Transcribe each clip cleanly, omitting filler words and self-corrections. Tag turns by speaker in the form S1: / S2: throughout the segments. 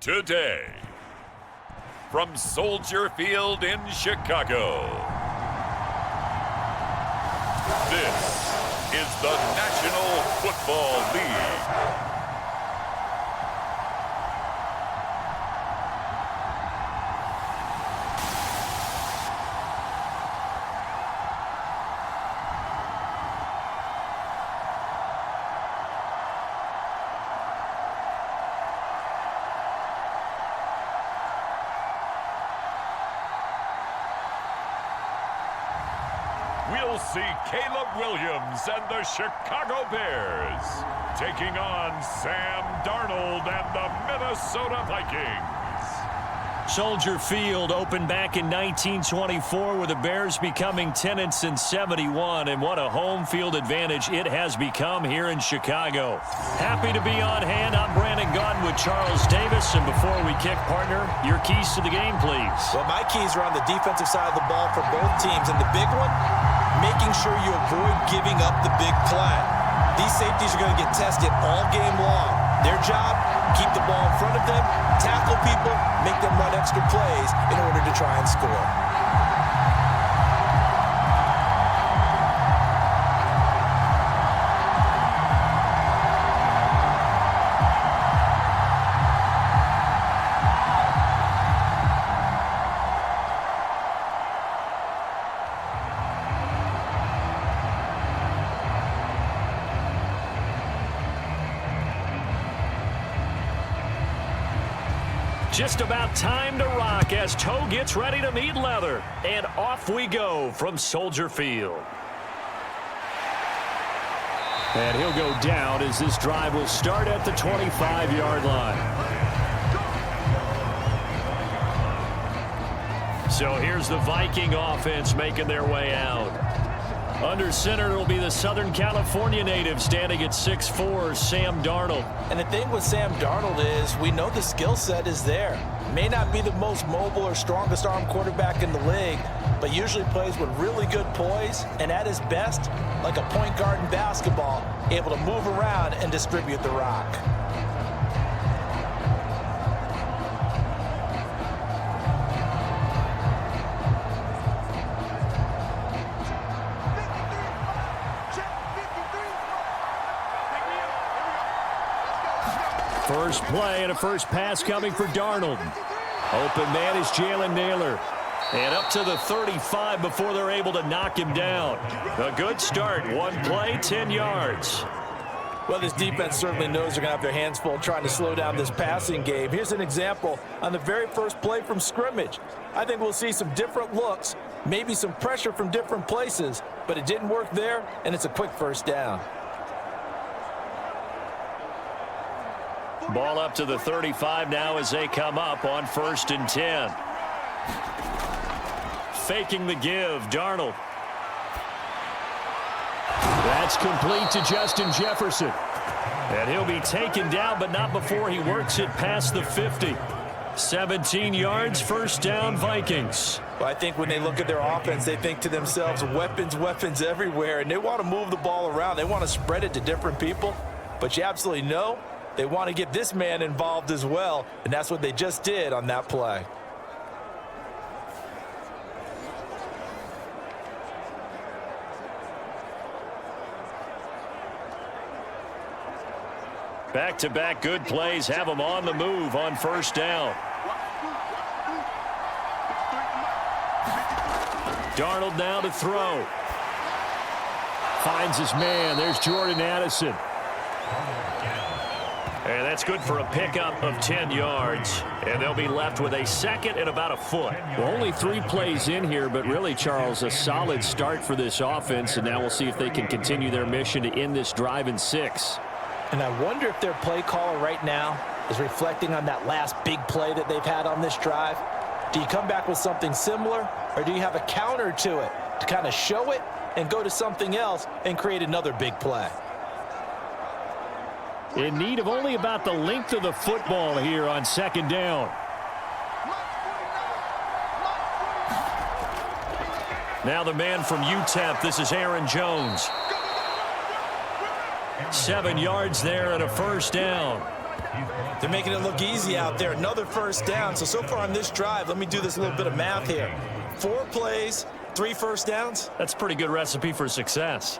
S1: today. From Soldier Field in Chicago, this is the National Football League. We'll see Caleb Williams and the Chicago Bears taking on Sam Darnold and the Minnesota Vikings.
S2: Soldier Field opened back in 1924 with the Bears becoming tenants in 71, and what a home field advantage it has become here in Chicago. Happy to be on hand. I'm Brandon Gunn with Charles Davis, and before we kick, partner, your keys to the game, please.
S3: Well, my keys are on the defensive side of the ball for both teams, and the big one, making sure you avoid giving up the big play. These safeties are going to get tested all game long. Their job, keep the ball in front of them, tackle people, make them run extra plays in order to try and score.
S2: Just about time to rock as toe gets ready to meet leather. And off we go from Soldier Field. And he'll go down as this drive will start at the 25-yard line. So here's the Viking offense making their way out. Under center, it'll be the Southern California native standing at 6'4", Sam Darnold.
S3: And the thing with Sam Darnold is we know the skill set is there. May not be the most mobile or strongest arm quarterback in the league, but usually plays with really good poise, and at his best, like a point guard in basketball, able to move around and distribute the rock.
S2: First play and a first pass coming for Darnold. Open man is Jalen Naylor. And up to the 35 before they're able to knock him down. A good start. One play, 10 yards.
S3: Well, this defense certainly knows they're going to have their hands full trying to slow down this passing game. Here's an example on the very first play from scrimmage. I think we'll see some different looks, maybe some pressure from different places, but it didn't work there, and it's a quick first down.
S2: Ball up to the 35 now as they come up on 1st and 10. Faking the give, Darnold. That's complete to Justin Jefferson. And he'll be taken down, but not before he works it past the 50. 17 yards, first down, Vikings.
S3: Well, I think when they look at their offense, they think to themselves, weapons, weapons everywhere, and they want to move the ball around. They want to spread it to different people, but you absolutely know they want to get this man involved as well, and that's what they just did on that play.
S2: Back-to-back good plays have them on the move on first down. Darnold now to throw. Finds his man. There's Jordan Addison. And that's good for a pickup of 10 yards. And they'll be left with a second and about a foot. Well, only 3 plays in here, but really, Charles, a solid start for this offense. And now we'll see if they can continue their mission to end this drive in 6.
S3: And I wonder if their play caller right now is reflecting on that last big play that they've had on this drive. Do you come back with something similar, or do you have a counter to it to kind of show it and go to something else and create another big play?
S2: In need of only about the length of the football here on 2nd down. Now the man from UTEP, this is Aaron Jones. 7 yards there and a first down.
S3: They're making it look easy out there. Another first down. So far on this drive, let me do this little bit of math here. 4 plays, 3 first downs.
S2: That's a pretty good recipe for success.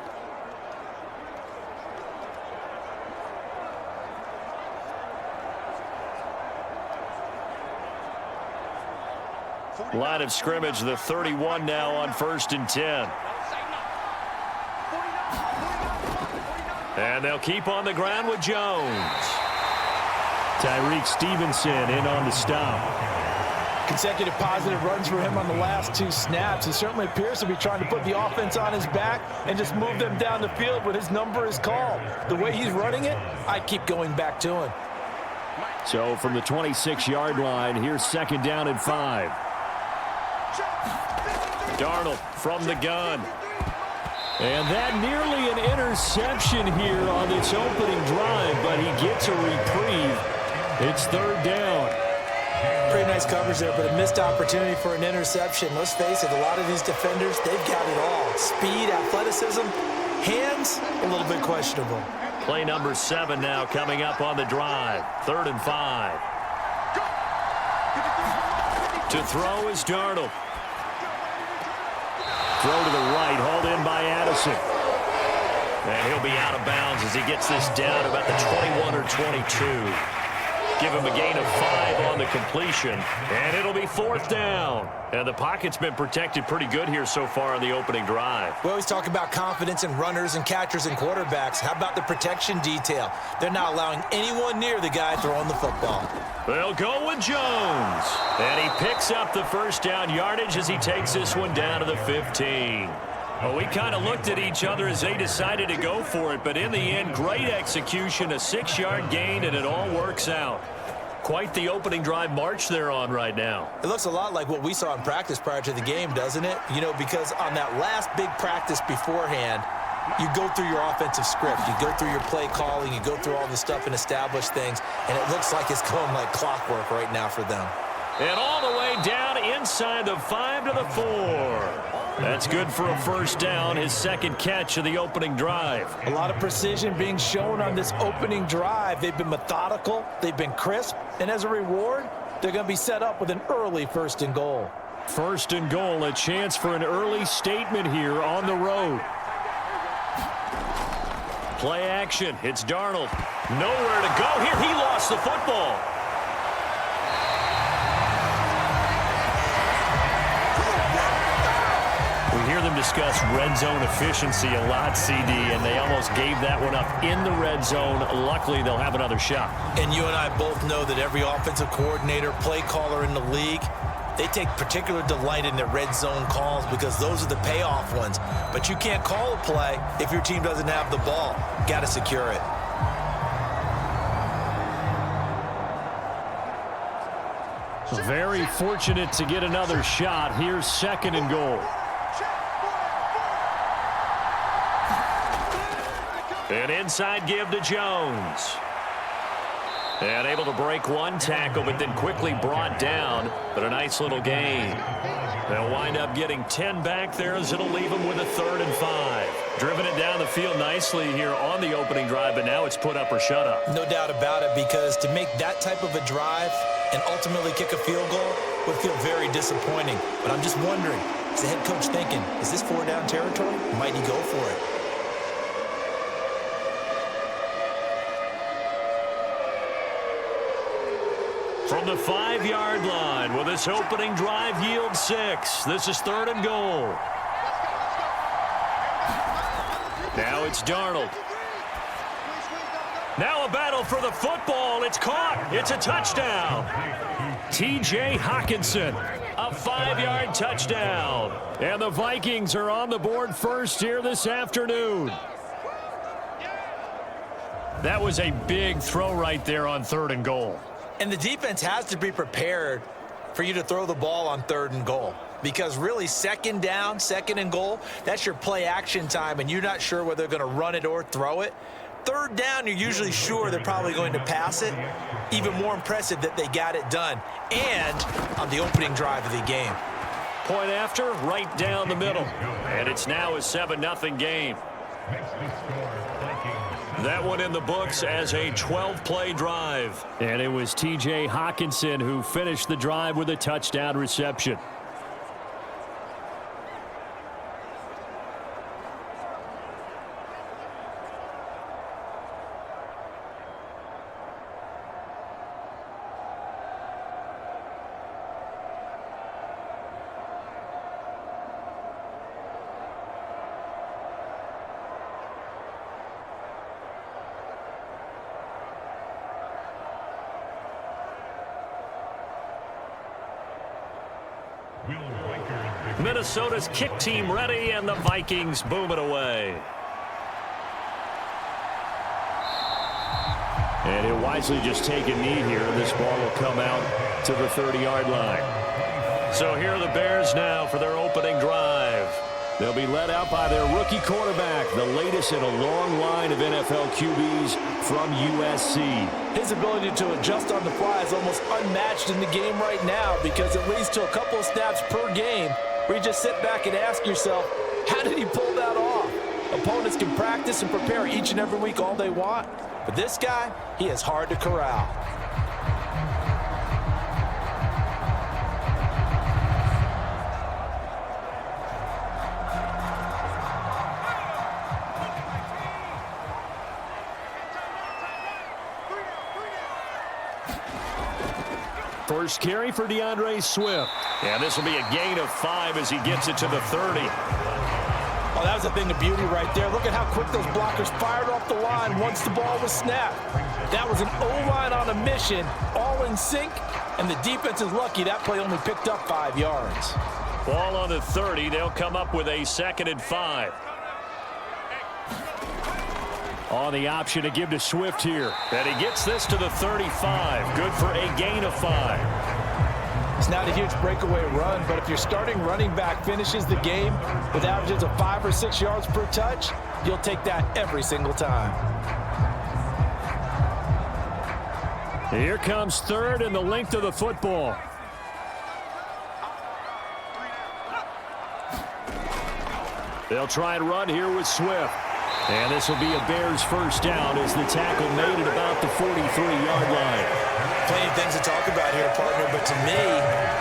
S2: Line of scrimmage, the 31 now on 1st and 10. And they'll keep on the ground with Jones. Tyreek Stevenson in on the stop.
S4: Consecutive positive runs for him on the last 2 snaps. He certainly appears to be trying to put the offense on his back and just move them down the field when his number is called. The way he's running it, I keep going back to him.
S2: So from the 26-yard line, here's 2nd down and 5. Darnold from the gun. And that nearly an interception here on this opening drive, but he gets a reprieve. It's 3rd down.
S3: Pretty nice coverage there, but a missed opportunity for an interception. Let's face it, a lot of these defenders, they've got it all. Speed, athleticism, hands, a little bit questionable.
S2: Play number 7 now coming up on the drive. 3rd and 5. To throw is Darnold. Throw to the right, hauled in by Addison. And he'll be out of bounds as he gets this down to about the 21 or 22. Give him a gain of 5 on the completion, and it'll be 4th down. And the pocket's been protected pretty good here so far on the opening drive.
S3: We always talk about confidence in runners and catchers and quarterbacks. How about the protection detail? They're not allowing anyone near the guy throwing the football.
S2: They'll go with Jones. And he picks up the 1st down yardage as he takes this one down to the 15. Well, we kind of looked at each other as they decided to go for it, but in the end, great execution, a 6-yard gain, and it all works out. Quite the opening drive march they're on right now.
S3: It looks a lot like what we saw in practice prior to the game, doesn't it? You know, because on that last big practice beforehand, you go through your offensive script, you go through your play calling, you go through all the stuff and establish things, and it looks like it's going like clockwork right now for them.
S2: And all the way down inside the 5 to the 4. That's good for a 1st down, his 2nd catch of the opening drive.
S4: A lot of precision being shown on this opening drive. They've been methodical, they've been crisp, and as a reward, they're going to be set up with an early 1st and goal.
S2: 1st and goal, a chance for an early statement here on the road. Play action, it's Darnold. Nowhere to go here, he lost the football. We hear them discuss red zone efficiency a lot, CD, and they almost gave that one up in the red zone. Luckily, they'll have another shot.
S3: And you and I both know that every offensive coordinator, play caller in the league, they take particular delight in their red zone calls because those are the payoff ones. But you can't call a play if your team doesn't have the ball. Got to secure it.
S2: Very fortunate to get another shot. Here's 2nd and goal. An inside give to Jones. And able to break one tackle, but then quickly brought down. But a nice little gain. They'll wind up getting 10 back there as it'll leave them with a 3rd and 5. Driven it down the field nicely here on the opening drive, but now it's put up or shut up.
S3: No doubt about it, because to make that type of a drive and ultimately kick a field goal would feel very disappointing. But I'm just wondering, is the head coach thinking, is this 4-down territory? Might he go for it?
S2: From the 5-yard line, will this opening drive yield 6? This is 3rd and goal. Now it's Darnold. Now a battle for the football. It's caught. It's a touchdown. T.J. Hockenson, a 5-yard touchdown. And the Vikings are on the board first here this afternoon. That was a big throw right there on 3rd and goal.
S3: And the defense has to be prepared for you to throw the ball on 3rd and goal. Because really, 2nd down, 2nd and goal, that's your play action time, and you're not sure whether they're going to run it or throw it. 3rd down, you're usually sure they're probably going to pass it. Even more impressive that they got it done. And on the opening drive of the game.
S2: Point after, right down the middle. And it's now a 7-0 game. That one in the books as a 12-play drive. And it was T.J. Hawkinson who finished the drive with a touchdown reception. Minnesota's kick team ready, and the Vikings boom it away. And he'll wisely just take a knee here, and this ball will come out to the 30-yard line. So here are the Bears now for their opening drive. They'll be led out by their rookie quarterback, the latest in a long line of NFL QBs from USC.
S4: His ability to adjust on the fly is almost unmatched in the game right now, because it leads to a couple of snaps per game where you just sit back and ask yourself, how did he pull that off? Opponents can practice and prepare each and every week all they want, but this guy, he is hard to corral.
S2: First carry for DeAndre Swift. And this will be a gain of 5 as he gets it to the 30.
S4: Oh, that was a thing of beauty right there. Look at how quick those blockers fired off the line once the ball was snapped. That was an O-line on a mission, all in sync, and the defense is lucky that play only picked up 5 yards.
S2: Ball on the 30. They'll come up with a 2nd and 5. On the option to give to Swift here. And he gets this to the 35. Good for a gain of 5.
S4: It's not a huge breakaway run, but if your starting running back finishes the game with averages of 5 or 6 yards per touch, you'll take that every single time.
S2: Here comes 3rd and the length of the football. They'll try and run here with Swift. And this will be a Bears first down as the tackle made at about the 43-yard line.
S3: Plenty of things to talk about here, partner, but to me,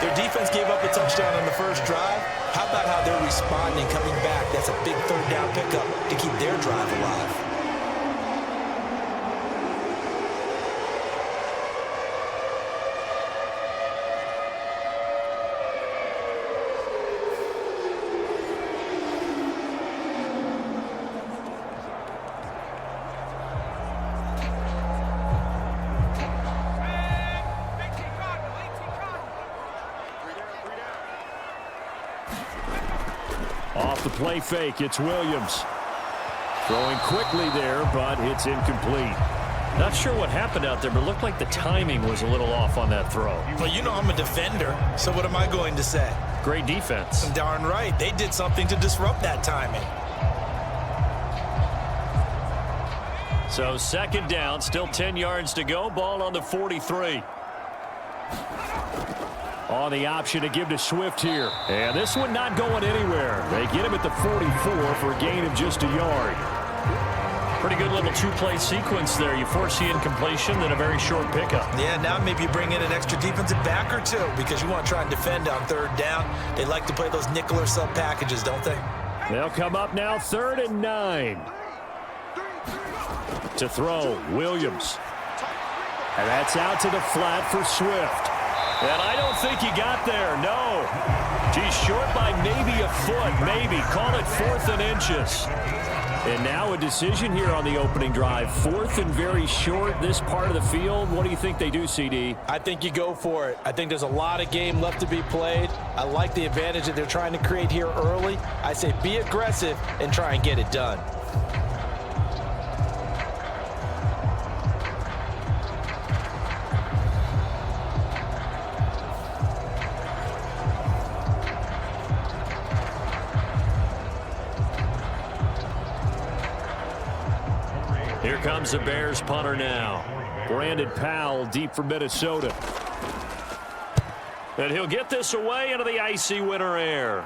S3: their defense gave up a touchdown on the first drive. How about how they're responding, coming back? That's a big 3rd down pickup to keep their drive alive.
S2: Off the play fake, it's Williams. Throwing quickly there, but it's incomplete. Not sure what happened out there, but it looked like the timing was a little off on that throw.
S3: Well, you know I'm a defender, so what am I going to say?
S2: Great defense.
S3: Darn right. They did something to disrupt that timing.
S2: So 2nd down, still 10 yards to go. Ball on the 43. On the option to give to Swift here. And this one not going anywhere. They get him at the 44 for a gain of just a yard. Pretty good little 2-play sequence there. You force the incompletion, then a very short pickup.
S3: Yeah, now maybe you bring in an extra defensive back or two because you want to try and defend on 3rd down. They like to play those nickel or sub packages, don't they?
S2: They'll come up now 3rd and 9. To throw, Williams. And that's out to the flat for Swift. And I don't think he got there, no. He's short by maybe a foot, maybe. Call it 4th and inches. And now a decision here on the opening drive. 4th and very short, this part of the field. What do you think they do, CD?
S4: I think you go for it. I think there's a lot of game left to be played. I like the advantage that they're trying to create here early. I say be aggressive and try and get it done.
S2: Here comes the Bears punter now. Brandon Powell deep for Minnesota. And he'll get this away into the icy winter air.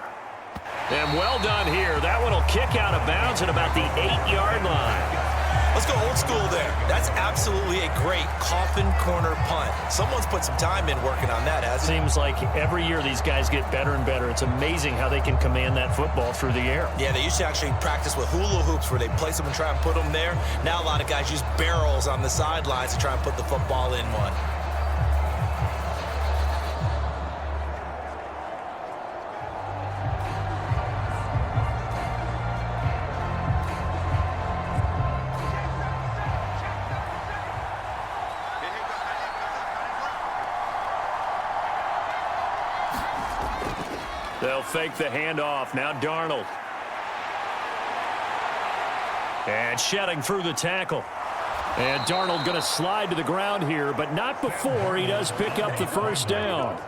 S2: And well done here. That one will kick out of bounds at about the 8-yard line.
S3: Let's go old school there. That's absolutely a great coffin corner punt. Someone's put some time in working on that, hasn't it?
S2: Seems like every year these guys get better and better. It's amazing how they can command that football through the air.
S3: Yeah, they used to actually practice with hula hoops where they place them and try and put them there. Now a lot of guys use barrels on the sidelines to try and put the football in one.
S2: They'll fake the handoff. Now Darnold. And shedding through the tackle. And Darnold going to slide to the ground here, but not before he does pick up the first down.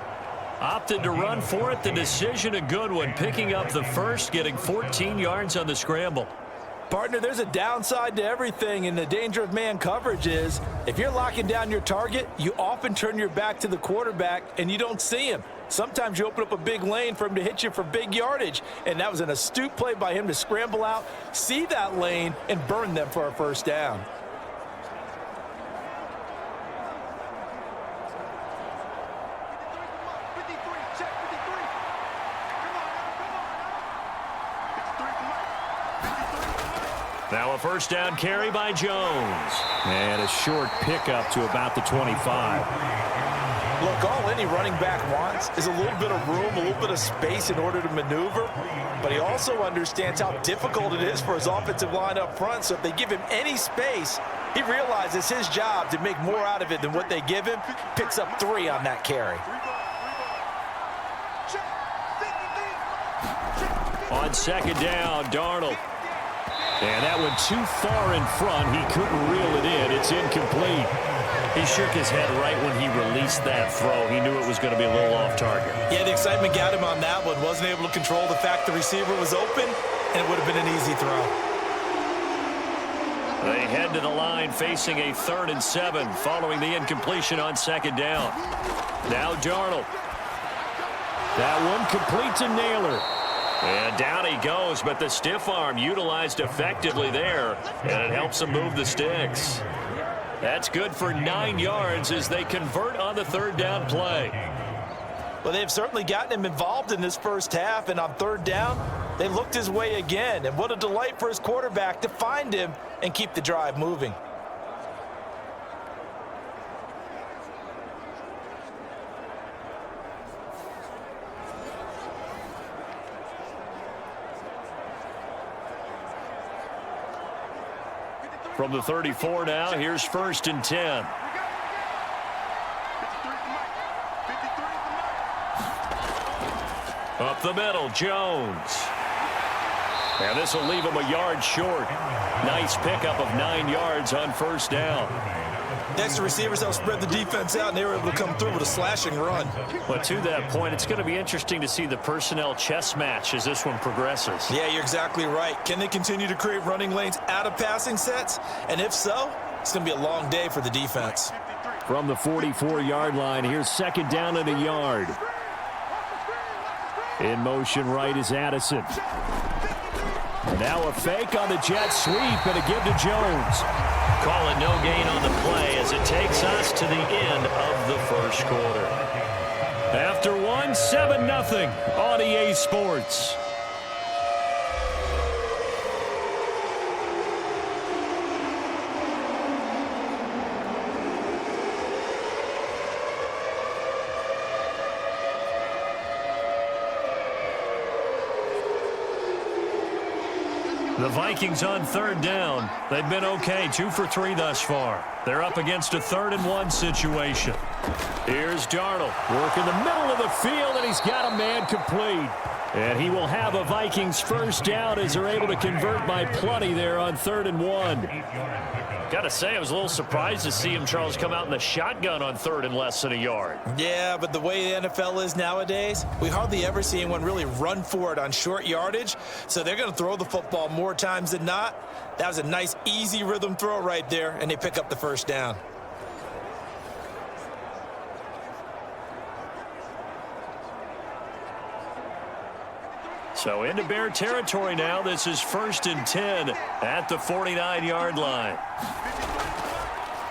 S2: Opted to run for it. The decision a good one. Picking up the first, getting 14 yards on the scramble.
S4: Partner, there's a downside to everything, and the danger of man coverage is if you're locking down your target, you often turn your back to the quarterback and you don't see him. Sometimes you open up a big lane for him to hit you for big yardage, and that was an astute play by him to scramble out, see that lane, and burn them for a first down.
S2: Now a first down carry by Jones. And a short pickup to about the 25.
S4: Look, all any running back wants is a little bit of room, a little bit of space in order to maneuver, but he also understands how difficult it is for his offensive line up front, so if they give him any space, he realizes his job to make more out of it than what they give him, picks up 3 on that carry.
S2: On second down, Darnold. And that one too far in front. He couldn't reel it in. It's incomplete. He shook his head right when he released that throw. He knew it was going to be a little off target.
S3: Yeah, the excitement got him on that one. Wasn't able to control the fact the receiver was open, and it would have been an easy throw.
S2: They head to the line facing a 3rd and 7 following the incompletion on second down. Now Darnold. That one complete to Naylor. And down he goes, but the stiff arm utilized effectively there, and it helps him move the sticks. That's good for 9 yards as they convert on the 3rd down play.
S4: Well, they've certainly gotten him involved in this first half, and on 3rd down, they looked his way again. And what a delight for his quarterback to find him and keep the drive moving.
S2: From the 34 now, here's 1st and 10. Up the middle, Jones. And this will leave him a yard short. Nice pickup of 9 yards on 1st down.
S3: Next, the receivers helped spread the defense out, and they were able to come through with a slashing run.
S2: But to that point, it's going to be interesting to see the personnel chess match as this one progresses.
S3: Yeah, you're exactly right. Can they continue to create running lanes out of passing sets? And if so, it's going to be a long day for the defense.
S2: From the 44-yard line, here's 2nd down and a yard. In motion right is Addison. Now a fake on the jet sweep and a give to Jones. Call it no gain on the play as it takes us to the end of the 1st quarter. After one, 7-0 on EA Sports. The Vikings on 3rd down. They've been okay, 2 for 3 thus far. They're up against a 3rd and 1 situation. Here's Darnold, working the middle of the field, and he's got a man complete. And he will have a Vikings 1st down as they're able to convert by plenty there on 3rd and 1. Got to say, I was a little surprised to see him, Charles, come out in the shotgun on 3rd and less than a yard.
S3: Yeah, but the way the NFL is nowadays, we hardly ever see anyone really run for it on short yardage. So they're going to throw the football more times than not. That was a nice, easy rhythm throw right there, and they pick up the 1st down.
S2: So into Bear territory now. This is 1st and 10 at the 49-yard line.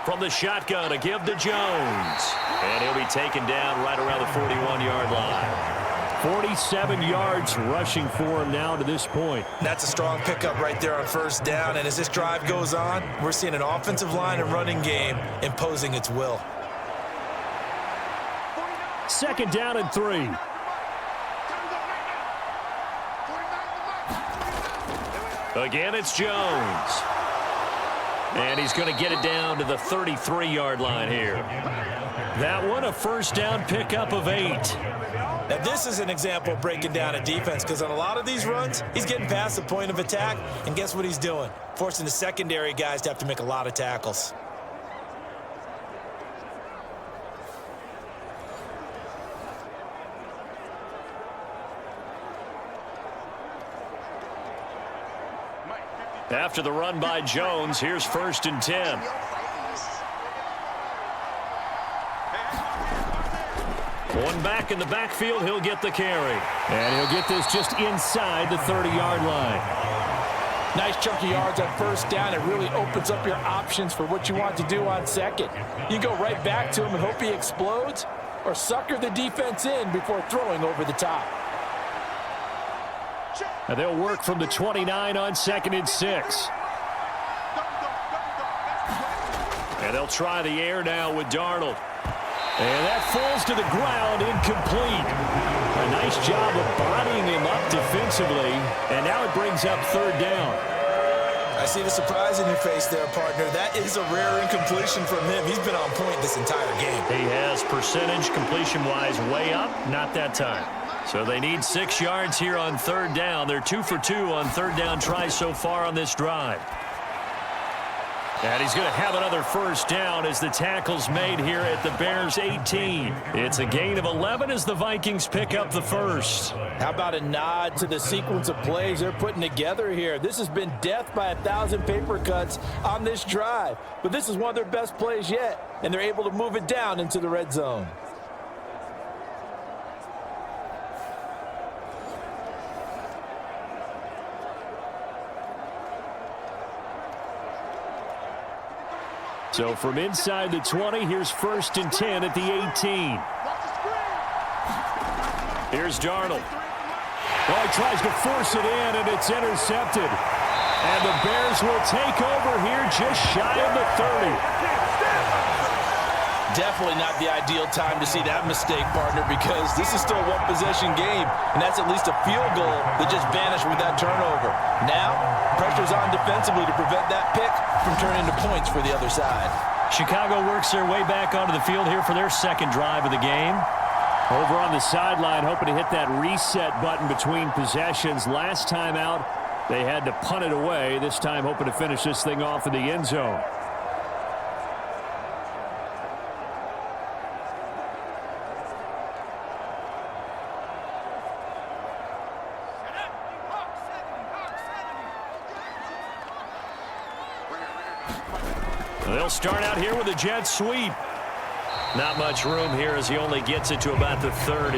S2: From the shotgun, a give to Jones. And he'll be taken down right around the 41-yard line. 47 yards rushing for him now to this point.
S3: That's a strong pickup right there on 1st down. And as this drive goes on, we're seeing an offensive line and running game imposing its will.
S2: 2nd down and 3. Again, it's Jones. And he's going to get it down to the 33-yard line here. That one, a 1st down pickup of 8.
S3: Now, this is an example of breaking down a defense, because on a lot of these runs, he's getting past the point of attack, and guess what he's doing? Forcing the secondary guys to have to make a lot of tackles.
S2: After the run by Jones, here's 1st and 10. One back in the backfield, he'll get the carry. And he'll get this just inside the 30-yard line.
S4: Nice chunk of yards on 1st down. It really opens up your options for what you want to do on 2nd. You go right back to him and hope he explodes, or sucker the defense in before throwing over the top.
S2: And they'll work from the 29 on 2nd and 6. And they'll try the air now with Darnold. And that falls to the ground, incomplete. A nice job of bodying him up defensively. And now it brings up 3rd down.
S3: I see the surprise in your face there, partner. That is a rare incompletion from him. He's been on point this entire game.
S2: He has percentage completion-wise way up, not that time. So they need 6 yards here on 3rd down. They're 2 for 2 on 3rd down tries so far on this drive. And he's going to have another 1st down as the tackle's made here at the Bears' 18. It's a gain of 11 as the Vikings pick up the 1st.
S4: How about a nod to the sequence of plays they're putting together here? This has been death by 1,000 paper cuts on this drive. But this is one of their best plays yet, and they're able to move it down into the red zone.
S2: So from inside the 20, here's 1st and 10 at the 18. Here's Darnold. Well, he tries to force it in, and it's intercepted. And the Bears will take over here just shy of the 30.
S4: Definitely not the ideal time to see that mistake, partner, because this is still a one-possession game, and that's at least a field goal that just vanished with that turnover. Now, pressure's on defensively to prevent that pick from turning into points for the other side.
S2: Chicago works their way back onto the field here for their 2nd drive of the game. Over on the sideline, hoping to hit that reset button between possessions. Last time out, they had to punt it away. This time, hoping to finish this thing off in the end zone. They'll start out here with a jet sweep. Not much room here as he only gets it to about the 30.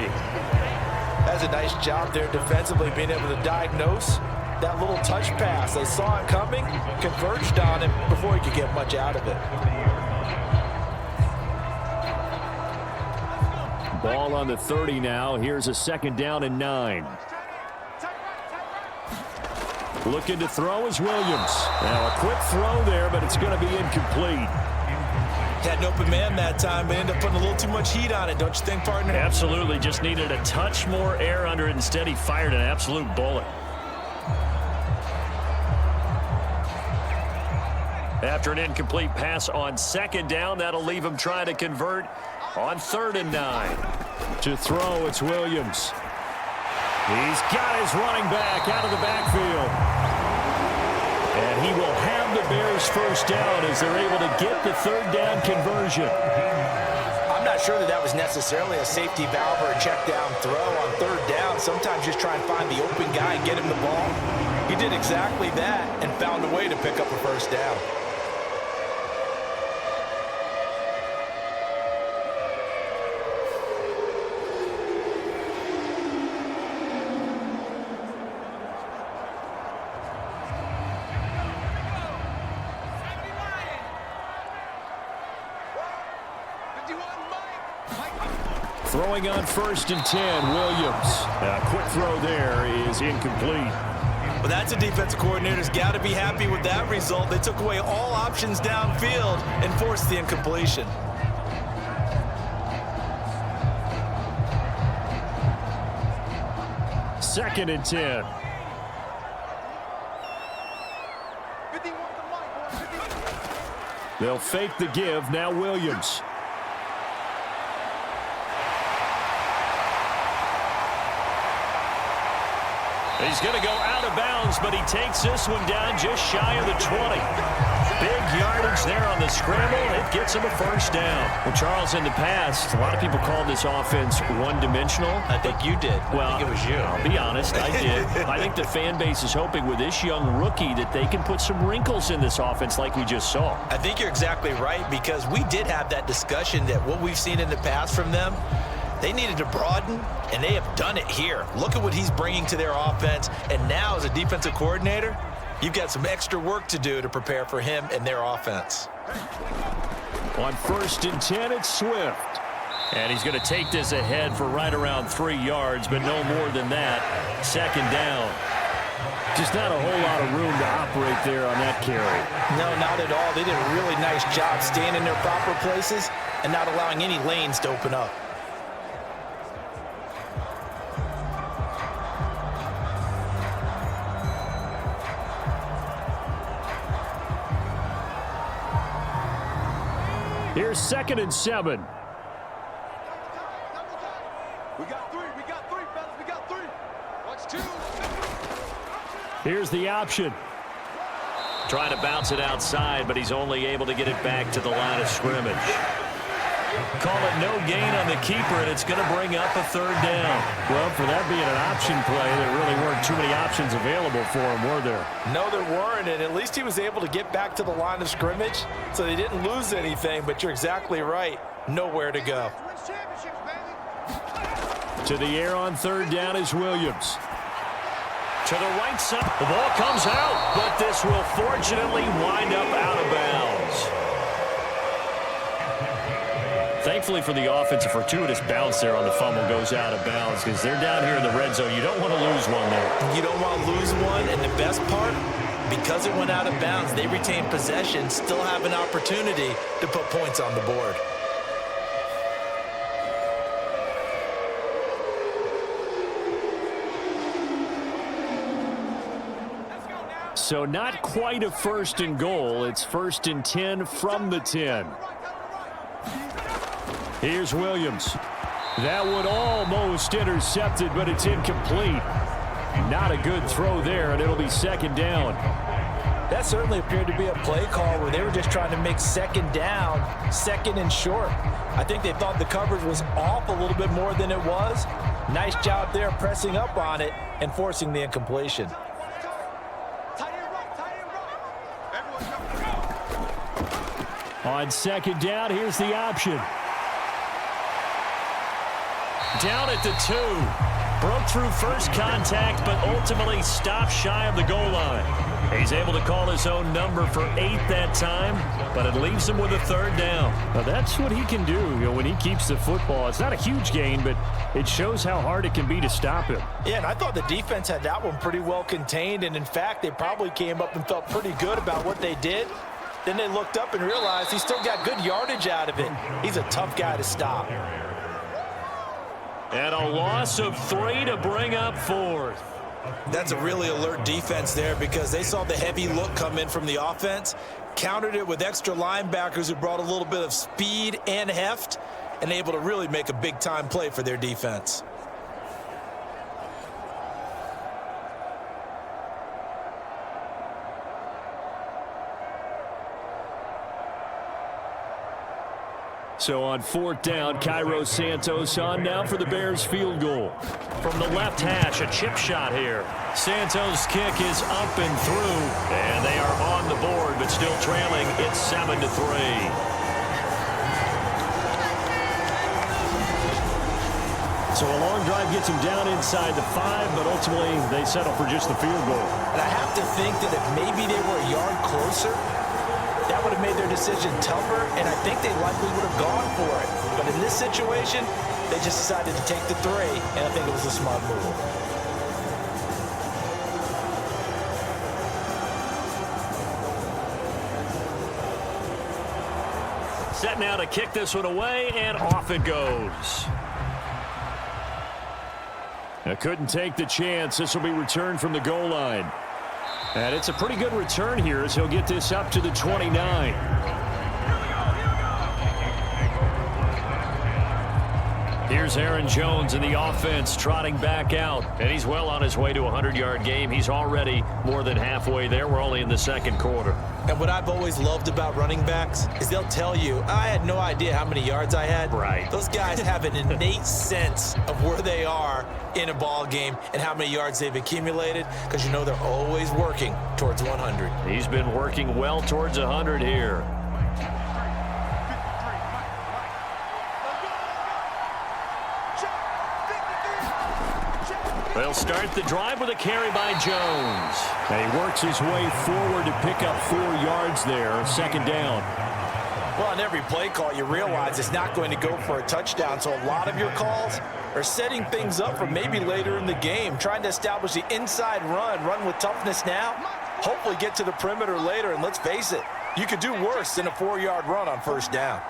S4: That's a nice job there defensively, being able to diagnose that little touch pass. They saw it coming, converged on it before he could get much out of it.
S2: Ball on the 30 now. Here's a 2nd down and 9. Looking to throw is Williams. Now a quick throw there, but it's going to be incomplete.
S3: Had an open man that time, but ended up putting a little too much heat on it, don't you think, partner?
S2: Absolutely. Just needed a touch more air under it. Instead, he fired an absolute bullet. After an incomplete pass on 2nd down, that'll leave him trying to convert on 3rd and 9. To throw, it's Williams. He's got his running back out of the backfield. And he will have the Bears' 1st down as they're able to get the 3rd down conversion.
S4: I'm not sure that was necessarily a safety valve or a check down throw on 3rd down. Sometimes just try and find the open guy and get him the ball. He did exactly that and found a way to pick up a 1st down.
S2: Throwing on 1st and 10, Williams. A quick throw there is incomplete.
S3: Well, that's a defensive coordinator's got to be happy with that result. They took away all options downfield and forced the incompletion.
S2: Second and 10. They'll fake the give. Now Williams. He's going to go out of bounds, but he takes this one down just shy of the 20. Big yardage there on the scramble. It gets him a first down. Well, Charles, in the past, a lot of people called this offense one-dimensional.
S3: I think you did.
S2: Well,
S3: I think it was you.
S2: I'll be honest, I did. I think the fan base is hoping with this young rookie that they can put some wrinkles in this offense like we just saw.
S3: I think you're exactly right, because we did have that discussion that what we've seen in the past from them, they needed to broaden, and they have done it here. Look at what he's bringing to their offense, and now as a defensive coordinator, you've got some extra work to do to prepare for him and their offense.
S2: On 1st and 10, it's Swift. And he's going to take this ahead for right around 3 yards, but no more than that. Second down. Just not a whole lot of room to operate there on that carry.
S4: No, not at all. They did a really nice job staying in their proper places and not allowing any lanes to open up.
S2: Here's 2nd and 7.
S5: We got three, fellas, we got 3. Watch 2.
S2: Here's the option. Trying to bounce it outside, but he's only able to get it back to the line of scrimmage. Call it no gain on the keeper, and it's going to bring up a 3rd down. Well, for that being an option play, there really weren't too many options available for him, were there?
S4: No, there weren't, and at least he was able to get back to the line of scrimmage, so they didn't lose anything, but you're exactly right. Nowhere to go.
S2: To the air on 3rd down is Williams. To the right side. The ball comes out, but this will fortunately wind up out of bounds. Thankfully for the offense, a fortuitous bounce there on the fumble goes out of bounds because they're down here in the red zone. You don't want to lose one there.
S3: You don't want to lose one, and the best part, because it went out of bounds, they retain possession, still have an opportunity to put points on the board.
S2: So not quite a 1st and goal. It's 1st and 10 from the 10. Here's Williams. That one almost intercepted, but it's incomplete. Not a good throw there, and it'll be 2nd down.
S4: That certainly appeared to be a play call where they were just trying to make 2nd down, 2nd and short. I think they thought the coverage was off a little bit more than it was. Nice job there pressing up on it and forcing the incompletion.
S2: On 2nd down, here's the option. Down at the 2. Broke through first contact, but ultimately stopped shy of the goal line. He's able to call his own number for 8 that time, but it leaves him with a 3rd down.
S6: Well, that's what he can do, when he keeps the football. It's not a huge gain, but it shows how hard it can be to stop him.
S4: Yeah, and I thought the defense had that one pretty well contained, and in fact, they probably came up and felt pretty good about what they did. Then they looked up and realized he still got good yardage out of it. He's a tough guy to stop.
S2: And a loss of 3 to bring up 4th.
S3: That's a really alert defense there because they saw the heavy look come in from the offense, countered it with extra linebackers who brought a little bit of speed and heft, and able to really make a big-time play for their defense.
S2: So on 4th down, Cairo Santos on now for the Bears field goal. From the left hash, a chip shot here. Santos' kick is up and through, and they are on the board, but still trailing. It's 7-3. So a long drive gets them down inside the 5, but ultimately they settle for just the field goal.
S4: And I have to think that if maybe they were a yard closer, that would would have made their decision tougher, and I think they likely would have gone for it. But in this situation, they just decided to take the 3, and I think it was a smart move.
S2: Set now to kick this one away, and off it goes. Couldn't take the chance. This will be returned from the goal line. And it's a pretty good return here as he'll get this up to the 29. Here's Aaron Jones in the offense trotting back out. And he's well on his way to a 100-yard game. He's already more than halfway there. We're only in the second quarter.
S3: And what I've always loved about running backs is they'll tell you, I had no idea how many yards I had.
S2: Right.
S3: Those guys have an innate sense of where they are in a ball game and how many yards they've accumulated, because you know they're always working towards 100.
S2: He's been working well towards 100 here. They'll start the drive with a carry by Jones.
S6: And he works his way forward to pick up 4 yards there, second down.
S3: Well, on every play call, you realize it's not going to go for a touchdown, so a lot of your calls are setting things up for maybe later in the game, trying to establish the inside run with toughness now, hopefully get to the perimeter later, and let's face it, you could do worse than a 4-yard run on first down.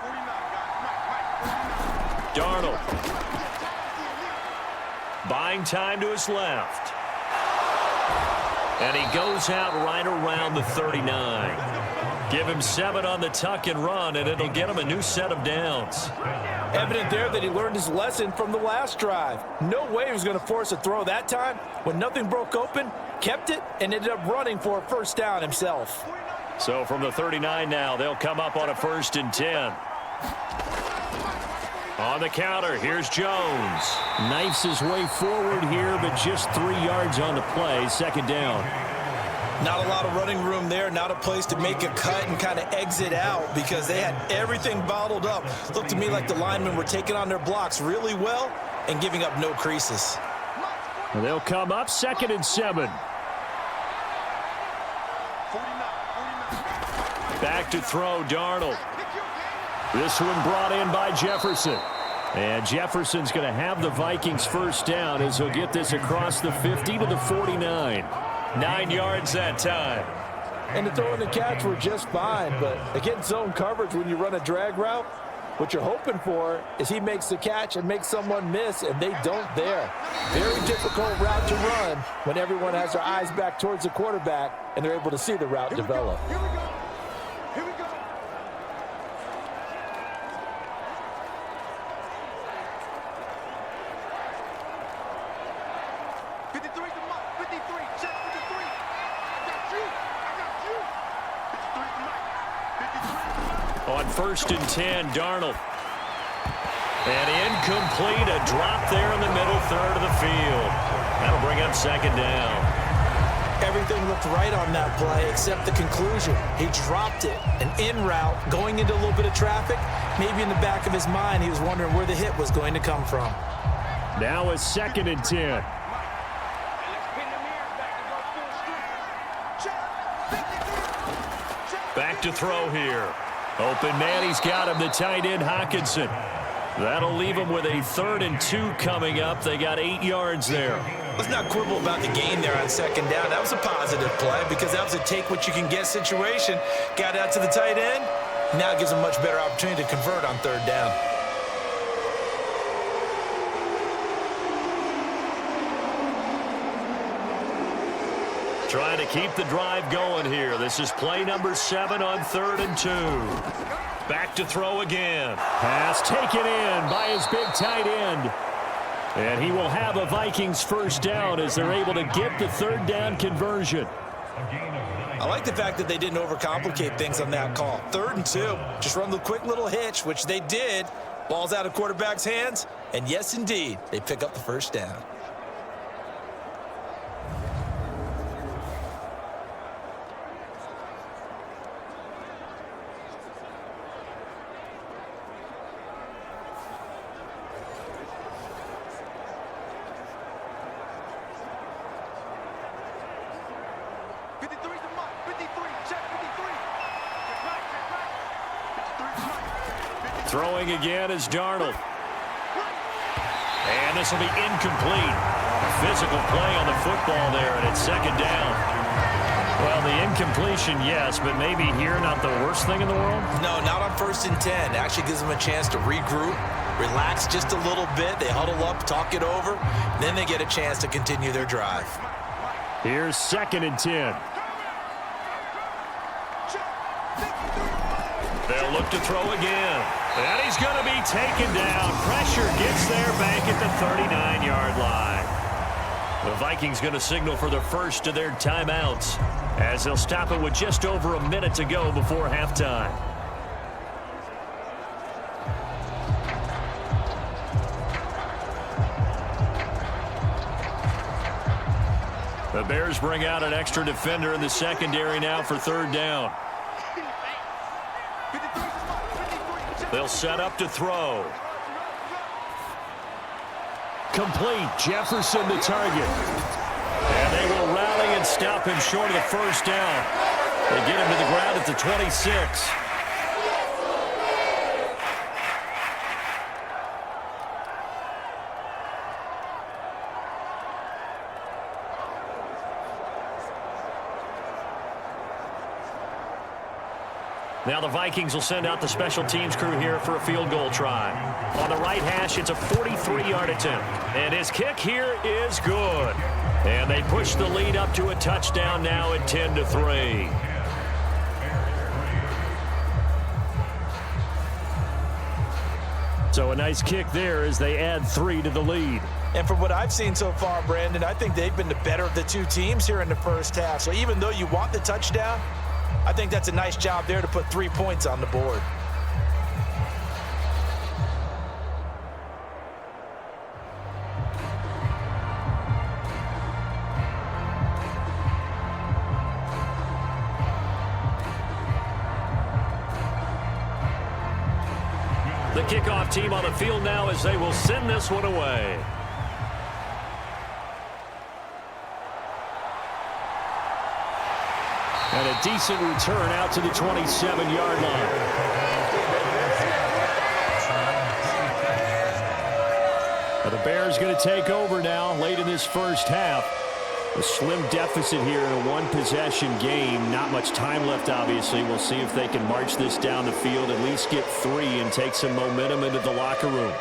S2: Darnold. Buying time to his left. And he goes out right around the 39. Give him 7 on the tuck and run, and it'll get him a new set of downs.
S4: Evident there that he learned his lesson from the last drive. No way he was going to force a throw that time. When nothing broke open, kept it, and ended up running for a first down himself.
S2: So from the 39 now, they'll come up on a 1st and 10. On the counter, here's Jones.
S6: Knifes his way forward here, but just 3 yards on the play, second down.
S3: Not a lot of running room there, not a place to make a cut and kind of exit out because they had everything bottled up. Looked to me like the linemen were taking on their blocks really well and giving up no creases.
S6: And they'll come up 2nd and 7.
S2: Back to throw, Darnold. This one brought in by Jefferson. And Jefferson's going to have the Vikings first down as he'll get this across the 50 to the 49. 9 yards that time.
S4: And the throw and the catch were just fine, but against zone coverage when you run a drag route, what you're hoping for is he makes the catch and makes someone miss, and they don't there. Very difficult route to run when everyone has their eyes back towards the quarterback and they're able to see the route develop.
S5: Here we go. Here we go.
S2: On 1st and 10, Darnold. And incomplete, a drop there in the middle third of the field. That'll bring up 2nd down.
S3: Everything looked right on that play except the conclusion. He dropped it, an in route, going into a little bit of traffic. Maybe in the back of his mind, he was wondering where the hit was going to come from.
S6: Now it's 2nd and 10.
S2: Back to throw here. Open man, he's got him, the tight end, Hockenson. That'll leave him with a 3rd and 2 coming up. They got 8 yards there.
S3: Let's not quibble about the gain there on 2nd down. That was a positive play because that was a take-what-you-can-get situation. Got out to the tight end. Now it gives them a much better opportunity to convert on 3rd down.
S2: Trying to keep the drive going here. This is play number 7 on 3rd and 2. Back to throw again.
S6: Pass taken in by his big tight end. And he will have a Vikings first down as they're able to get the 3rd down conversion.
S3: I like the fact that they didn't overcomplicate things on that call. 3rd and 2. Just run the quick little hitch, which they did. Ball's out of quarterback's hands. And yes, indeed, they pick up the first down.
S2: Throwing again is Darnold. And this will be incomplete. Physical play on the football there, and it's second down. Well, the incompletion, yes, but maybe here not the worst thing in the world?
S3: No, not on 1st and 10. Actually gives them a chance to regroup, relax just a little bit. They huddle up, talk it over, then they get a chance to continue their drive.
S6: Here's 2nd and 10.
S2: They'll look to throw again. And he's going to be taken down. Pressure gets there back at the 39-yard line. The Vikings going to signal for the first of their timeouts as they'll stop it with just over a minute to go before halftime. The Bears bring out an extra defender in the secondary now for 3rd down. They'll set up to throw.
S6: Complete. Jefferson the target.
S2: And they will rally and stop him short of the first down. They get him to the ground at the 26. Now the Vikings will send out the special teams crew here for a field goal try. On the right hash, it's a 43-yard attempt. And his kick here is good. And they push the lead up to a touchdown now at 10-3.
S6: So a nice kick there as they add 3 to the lead.
S3: And from what I've seen so far, Brandon, I think they've been the better of the two teams here in the first half. So even though you want the touchdown, I think that's a nice job there to put 3 points on the board.
S2: The kickoff team on the field now as they will send this one away.
S6: And a decent return out to the 27-yard line. Well, the Bears going to take over now late in this first half. A slim deficit here in a one-possession game. Not much time left, obviously. We'll see if they can march this down the field, at least get 3 and take some momentum into the locker room.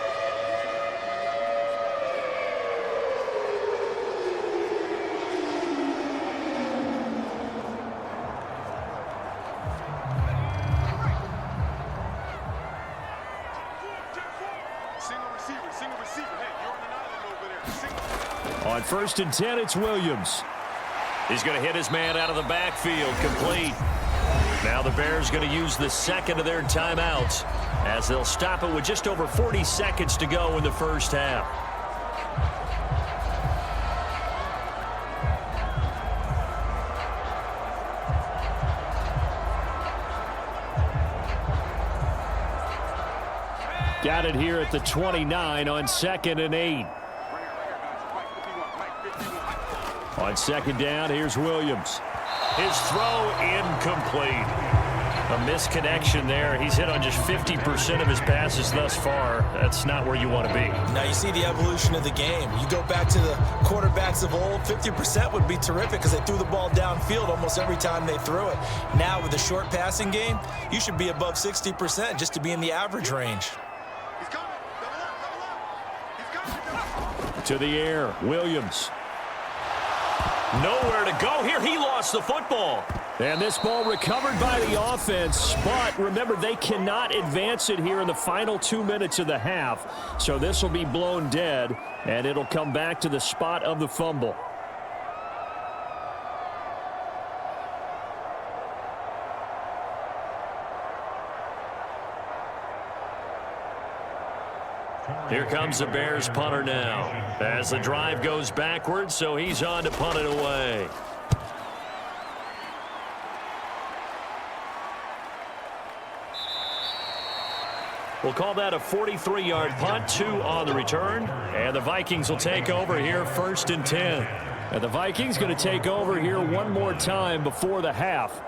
S6: On 1st and 10, it's Williams.
S2: He's going to hit his man out of the backfield, complete. Now the Bears going to use the second of their timeouts as they'll stop it with just over 40 seconds to go in the first half.
S6: Got it here at the 29 on 2nd and 8. On 2nd down, here's Williams.
S2: His throw incomplete. A misconnection there. He's hit on just 50% of his passes thus far. That's not where you want to be.
S3: Now you see the evolution of the game. You go back to the quarterbacks of old, 50% would be terrific because they threw the ball downfield almost every time they threw it. Now with the short passing game, you should be above 60% just to be in the average range.
S6: To the air, Williams.
S2: Nowhere to go here. He lost the football.
S6: And this ball recovered by the offense, but remember, they cannot advance it here in the final 2 minutes of the half. So this will be blown dead, and it'll come back to the spot of the fumble.
S2: Here comes the Bears punter now as the drive goes backwards, so he's on to punt it away. We'll call that a 43-yard punt, 2 on the return, and the Vikings will take over here 1st and 10.
S6: And the Vikings going to take over here one more time before the half.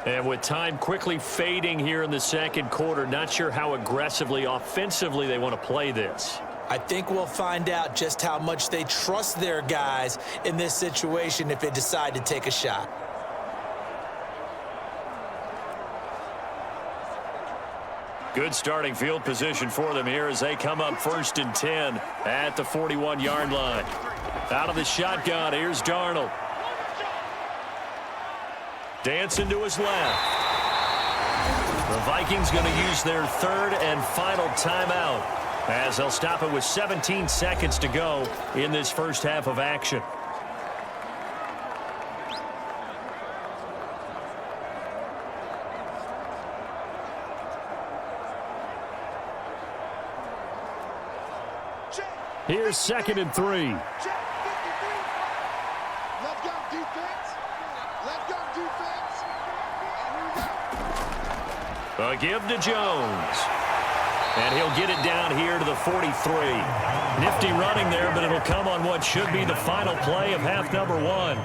S2: And with time quickly fading here in the second quarter, not sure how aggressively, offensively they want to play this.
S3: I think we'll find out just how much they trust their guys in this situation if they decide to take a shot.
S2: Good starting field position for them here as they come up 1st and 10 at the 41-yard line. Out of the shotgun, here's Darnold. Dancing to his left. The Vikings going to use their 3rd and final timeout as they'll stop it with 17 seconds to go in this first half of action.
S6: Here's 2nd and 3.
S5: Let's go defense. Let's go defense.
S2: A give to Jones. And he'll get it down here to the 43. Nifty running there, but it'll come on what should be the final play of half number 1.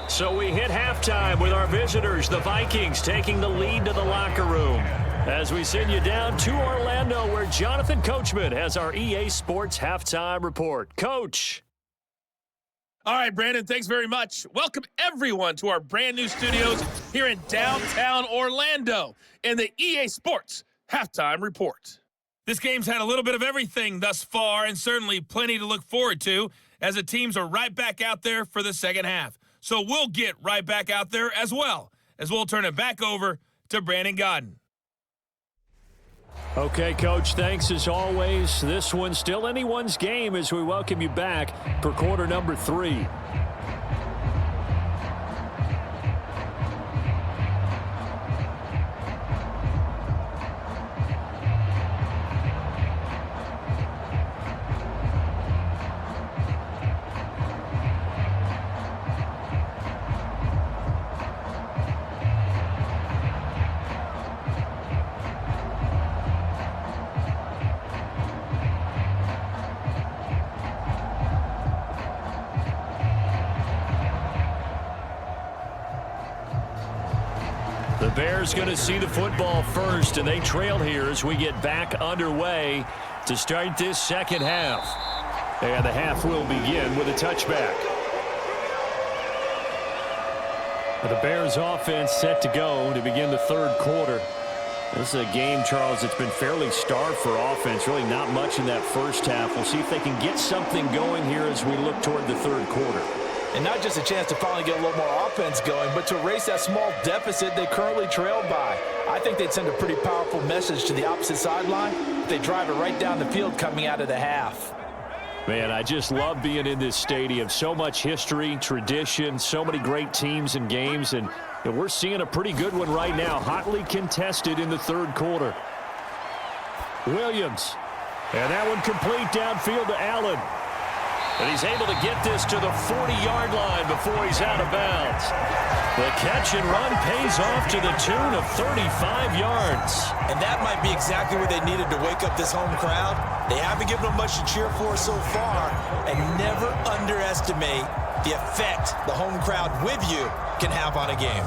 S2: So we hit halftime with our visitors, the Vikings, taking the lead to the locker room. As we send you down to Orlando, where Jonathan Coachman has our EA Sports Halftime Report. Coach.
S7: All right, Brandon, thanks very much. Welcome, everyone, to our brand-new studios here in downtown Orlando in the EA Sports Halftime Report. This game's had a little bit of everything thus far and certainly plenty to look forward to as the teams are right back out there for the second half. So we'll get right back out there as well as we'll turn it back over to Brandon Godden.
S6: Okay, Coach, thanks as always. This one's still anyone's game as we welcome you back for quarter number 3. The Bears going to see the football first, and they trail here as we get back underway to start this second half. And the half will begin with a touchback. The Bears offense set to go to begin the third quarter. This is a game, Charles, that's been fairly starved for offense. Really not much in that first half. We'll see if they can get something going here as we look toward the third quarter.
S4: And not just a chance to finally get a little more offense going, but to erase that small deficit they currently trailed by. I think they'd send a pretty powerful message to the opposite sideline if they drive it right down the field coming out of the half.
S6: Man, I just love being in this stadium. So much history, tradition, so many great teams and games, and we're seeing a pretty good one right now, hotly contested in the third quarter. Williams, and that one complete downfield to Allen. And he's able to get this to the 40-yard line before he's out of bounds. The catch and run pays off to the tune of 35 yards.
S3: And that might be exactly what they needed to wake up this home crowd. They haven't given them much to cheer for so far, and never underestimate the effect the home crowd with you can have on a game.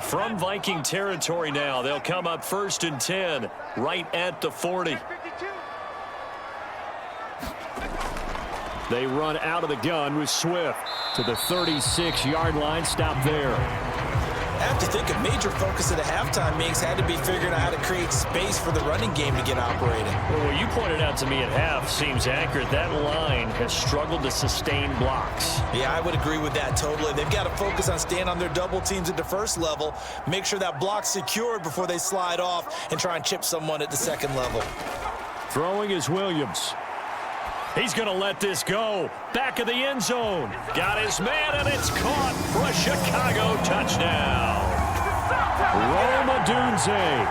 S2: From Viking territory now, they'll come up 1st and 10, right at the 40.
S6: They run out of the gun with Swift to the 36-yard line. Stop there.
S3: I have to think a major focus of the halftime meetings had to be figuring out how to create space for the running game to get operating.
S2: Well, what you pointed out to me at half seems accurate. That line has struggled to sustain blocks.
S3: Yeah, I would agree with that totally. They've got to focus on staying on their double teams at the first level, make sure that block's secured before they slide off and try and chip someone at the second level.
S6: Throwing is Williams.
S2: He's going to let this go. Back of the end zone. Got his man, and it's caught for a Chicago touchdown.
S6: Rome Odunze.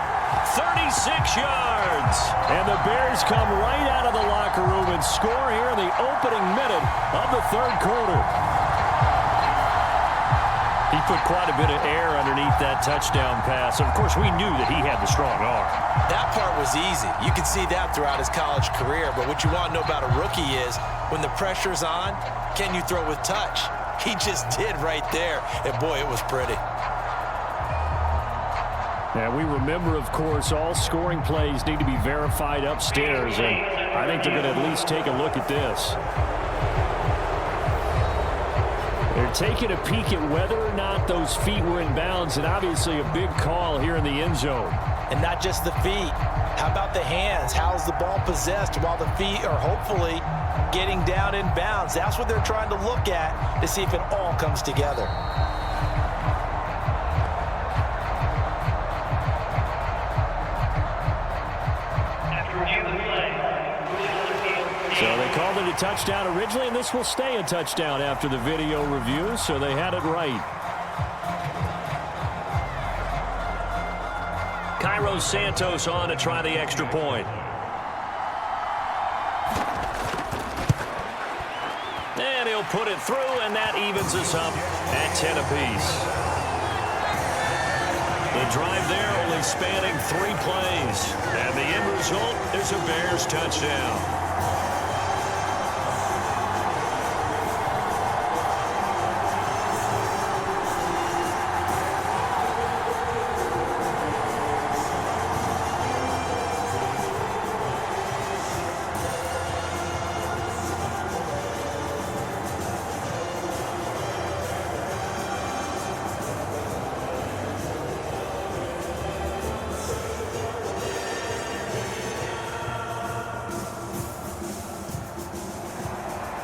S2: 36 yards.
S6: And the Bears come right out of the locker room and score here in the opening minute of the third quarter.
S2: He put quite a bit of air underneath that touchdown pass. Of course, we knew that he had the strong arm.
S3: That part was easy. You could see that throughout his college career. But what you want to know about a rookie is when the pressure's on, can you throw with touch? He just did right there. And, boy, it was pretty.
S6: And we remember, of course, all scoring plays need to be verified upstairs. And I think they're going to at least take a look at this. They're taking a peek at whether or not those feet were in bounds, and obviously a big call here in the end zone.
S3: And not just the feet. How about the hands? How's the ball possessed while the feet are hopefully getting down in bounds? That's what they're trying to look at to see if it all comes together.
S6: So they called it a touchdown originally, and this will stay a touchdown after the video review, so they had it right.
S2: Cairo Santos on to try the extra point. And he'll put it through, and that evens us up at 10 apiece. The drive there only spanning 3 plays. And the end result is a Bears touchdown.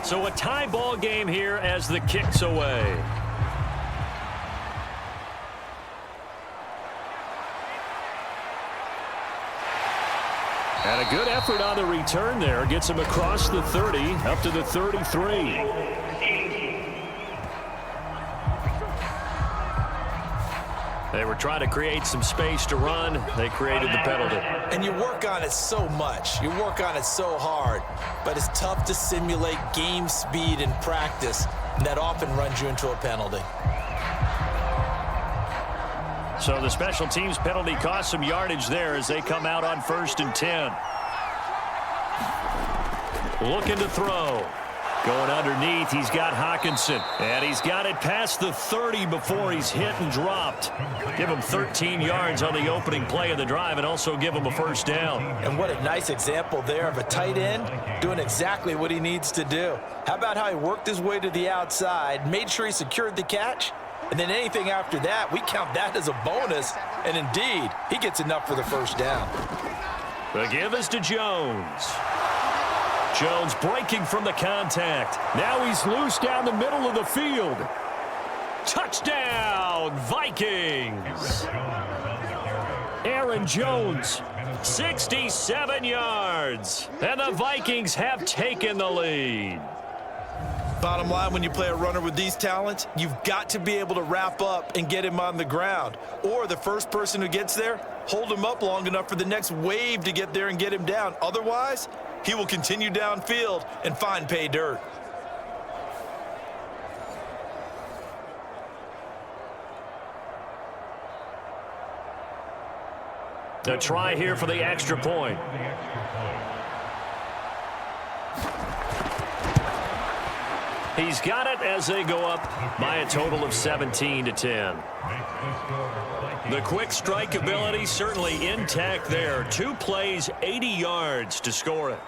S2: So a tie ball game here as the kick's away.
S6: And a good effort on the return there. Gets him across the 30, up to the 33.
S2: They were trying to create some space to run. They created the penalty.
S3: And you work on it so much. You work on it so hard. But it's tough to simulate game speed in practice. And that often runs you into a penalty.
S2: So the special teams penalty cost some yardage there as they come out on 1st and 10. Looking to throw. Going underneath, he's got Hawkinson. And he's got it past the 30 before he's hit and dropped. Give him 13 yards on the opening play of the drive and also give him a first down.
S3: And what a nice example there of a tight end doing exactly what he needs to do. How about how he worked his way to the outside, made sure he secured the catch, and then anything after that, we count that as a bonus. And indeed, he gets enough for the first down.
S2: The give is to Jones. Jones breaking from the contact.
S6: Now he's loose down the middle of the field.
S2: Touchdown, Vikings.
S6: Aaron Jones.
S2: 67 yards. And the Vikings have taken the lead.
S3: Bottom line, when you play a runner with these talents, you've got to be able to wrap up and get him on the ground. Or the first person who gets there, hold him up long enough for the next wave to get there and get him down. Otherwise, he will continue downfield and find pay dirt.
S2: A try here for the extra point. He's got it as they go up by a total of 17-10. The quick strike ability certainly intact there. 2 plays, 80 yards to score it.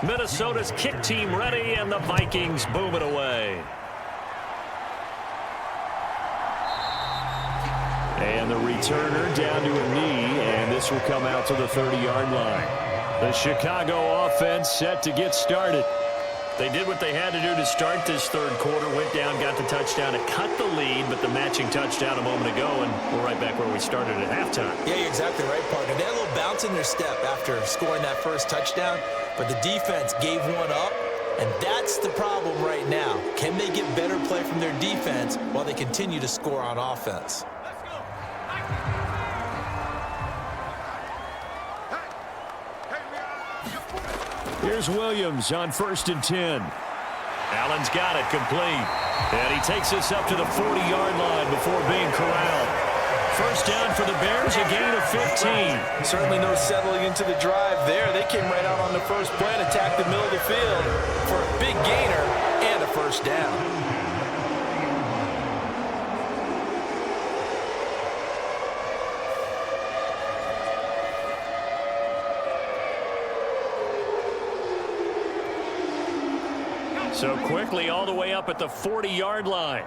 S2: Minnesota's kick team ready, and the Vikings boom it away.
S6: And the returner down to a knee, and this will come out to the 30-yard line. The Chicago offense set to get started. They did what they had to do to start this third quarter, went down, got the touchdown to cut the lead, but the matching touchdown a moment ago, and we're right back where we started at halftime.
S3: Yeah, you're exactly right, partner. They had a little bounce in their step after scoring that first touchdown, but the defense gave one up, and that's the problem right now. Can they get better play from their defense while they continue to score on offense?
S6: Here's Williams on 1st and 10.
S2: Allen's got it complete. And he takes us up to the 40-yard line before being corralled. First down for the Bears, a gain of 15.
S4: Certainly no settling into the drive there. They came right out on the first play and attacked the middle of the field for a big gainer and a first down.
S2: So quickly all the way up at the 40-yard line.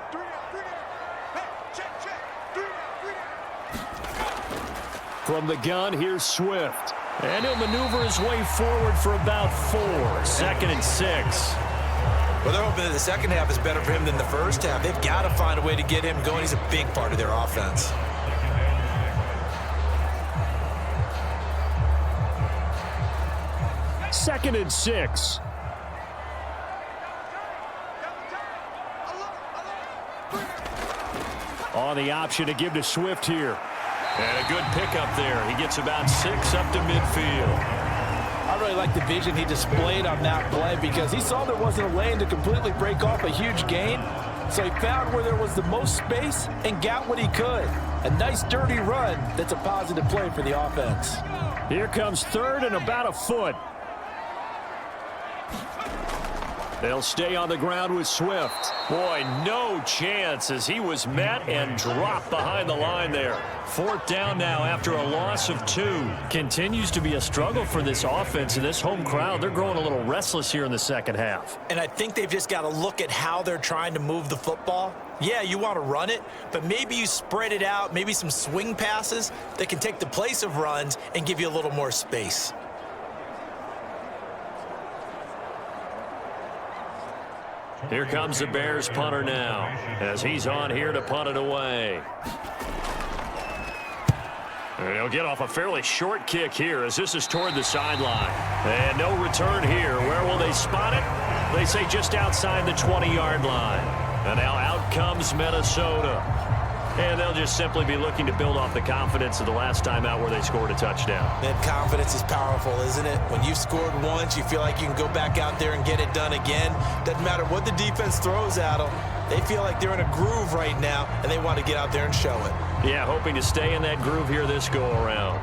S6: From the gun, here's Swift.
S2: And he'll maneuver his way forward for about 4. 2nd and 6.
S3: Well, they're hoping that the second half is better for him than the first half. They've got to find a way to get him going. He's a big part of their offense.
S6: Second and 6. On the option to give to Swift here.
S2: And a good pickup there. He gets about 6 up to midfield.
S4: I really like the vision he displayed on that play because he saw there wasn't a lane to completely break off a huge gain. So he found where there was the most space and got what he could. A nice dirty run that's a positive play for the offense.
S6: Here comes 3rd and about a foot. They'll stay on the ground with Swift.
S2: Boy, no chance as he was met and dropped behind the line there. 4th down now after a loss of 2.
S6: Continues to be a struggle for this offense and this home crowd. They're growing a little restless here in the second half.
S3: And I think they've just got to look at how they're trying to move the football. Yeah, you want to run it, but maybe you spread it out, maybe some swing passes that can take the place of runs and give you a little more space.
S2: Here comes the Bears punter now as he's on here to punt it away. And he'll get off a fairly short kick here as this is toward the sideline. And no return here. Where will they spot it? They say just outside the 20-yard line. And now out comes Minnesota. And they'll just simply be looking to build off the confidence of the last time out where they scored a touchdown.
S3: That confidence is powerful, isn't it? When you've scored once, you feel like you can go back out there and get it done again. Doesn't matter what the defense throws at them. They feel like they're in a groove right now, and they want to get out there and show it.
S2: Yeah, hoping to stay in that groove here this go-around.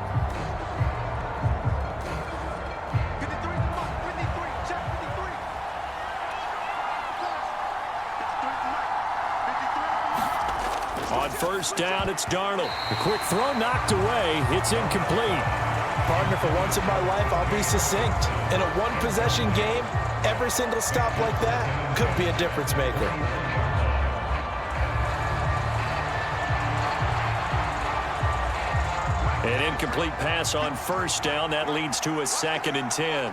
S6: On 1st down, it's Darnold. The quick throw knocked away. It's incomplete.
S4: Partner, for once in my life, I'll be succinct. In a one-possession game, every single stop like that could be a difference maker.
S2: An incomplete pass on 1st down. That leads to a 2nd and 10.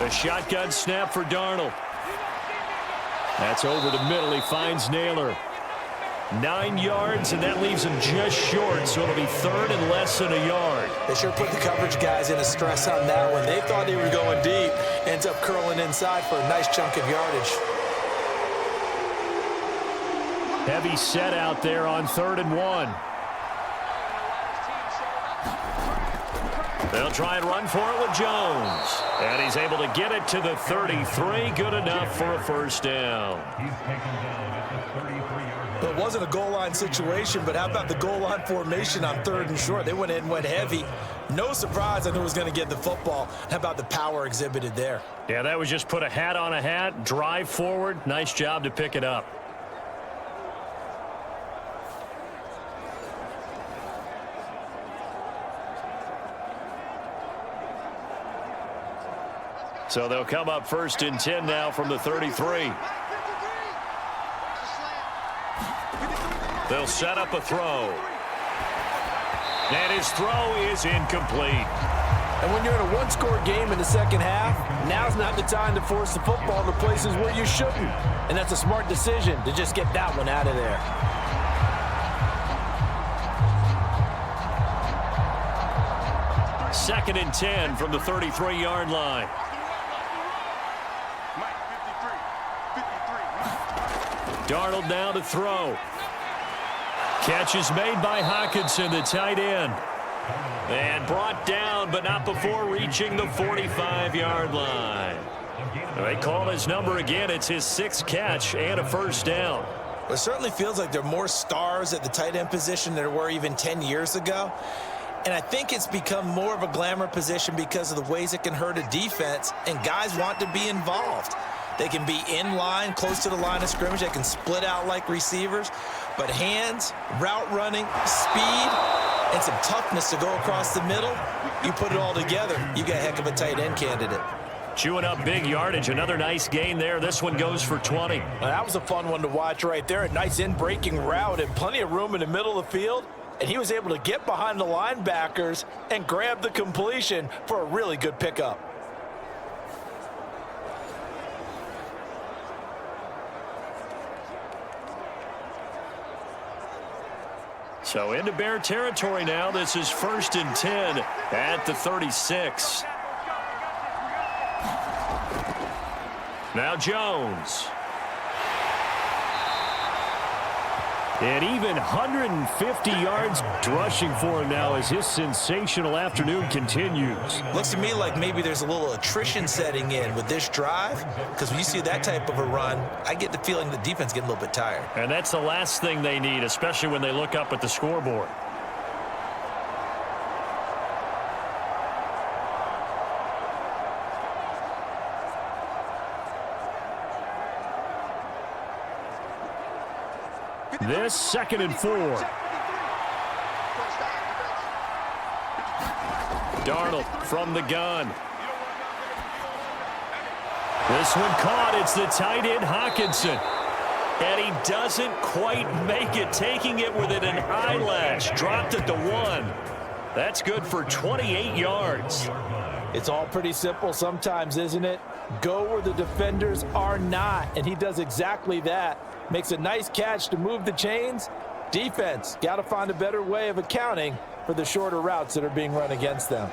S2: A shotgun snap for Darnold. That's over the middle. He finds Naylor. 9 yards, and that leaves him just short, so it'll be 3rd and less than a yard.
S3: They sure put the coverage guys in a stress on that one. They thought they were going deep. Ends up curling inside for a nice chunk of yardage.
S6: Heavy set out there on 3rd and 1.
S2: They'll try and run for it with Jones. And he's able to get it to the 33. Good enough for a first down.
S3: It wasn't a goal line situation, but how about the goal line formation on 3rd and short? They went in, went heavy. No surprise on who was going to get the football. How about the power exhibited there?
S2: Yeah, that was just put a hat on a hat, drive forward. Nice job to pick it up. So they'll come up 1st and 10 now from the 33. They'll set up a throw. And his throw is incomplete.
S4: And when you're in a one-score game in the second half, now's not the time to force the football to places where you shouldn't. And that's a smart decision to just get that one out of there.
S2: Second and 10 from the 33-yard line. Darnold now to throw. Catch is made by Hockenson, the tight end. And brought down, but not before reaching the 45-yard line. They call his number again. It's his 6th catch and a first down.
S3: Well, it certainly feels like there are more stars at the tight end position than there were even 10 years ago. And I think it's become more of a glamour position because of the ways it can hurt a defense, and guys want to be involved. They can be in line, close to the line of scrimmage. They can split out like receivers. But hands, route running, speed, and some toughness to go across the middle, you put it all together, you got a heck of a tight end candidate.
S2: Chewing up big yardage. Another nice gain there. This one goes for 20.
S4: Well, that was a fun one to watch right there. A nice in-breaking route and plenty of room in the middle of the field. And he was able to get behind the linebackers and grab the completion for a really good pickup.
S2: So into Bear territory now. This is 1st and 10 at the 36. Now Jones. And even 150 yards rushing for him now as his sensational afternoon continues.
S3: Looks to me like maybe there's a little attrition setting in with this drive, because when you see that type of a run, I get the feeling the defense getting a little bit tired.
S2: And that's the last thing they need, especially when they look up at the scoreboard. This 2nd and 4. Darnold from the gun. This one caught. It's the tight end Hockenson. And he doesn't quite make it, taking it with an eyelash. Dropped at the 1. That's good for 28 yards.
S4: It's all pretty simple sometimes, isn't it? Go where the defenders are not, and he does exactly that. Makes a nice catch to move the chains. Defense, got to find a better way of accounting for the shorter routes that are being run against them.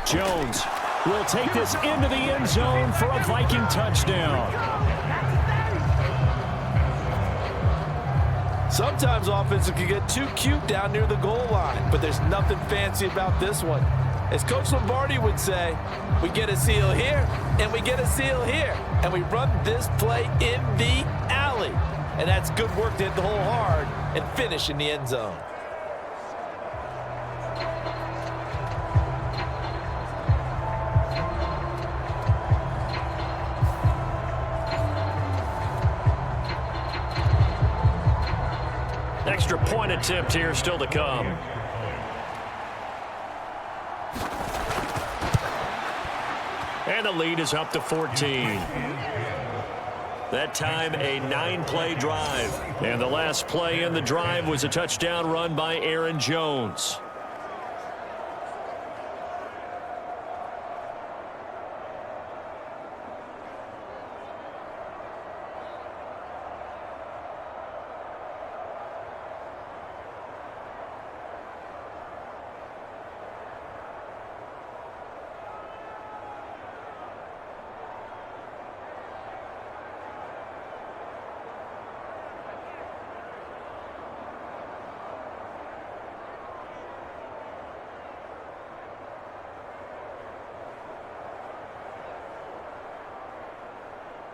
S6: Jones will take this into the end zone for a Viking touchdown.
S4: Sometimes offenses can get too cute down near the goal line, but there's nothing fancy about this one. As Coach Lombardi would say, we get a seal here, and we get a seal here, and we run this play in the alley. And that's good work to hit the hole hard and finish in the end zone.
S2: Extra point attempt here still to come. And the lead is up to 14. That time a 9-play drive. And the last play in the drive was a touchdown run by Aaron Jones.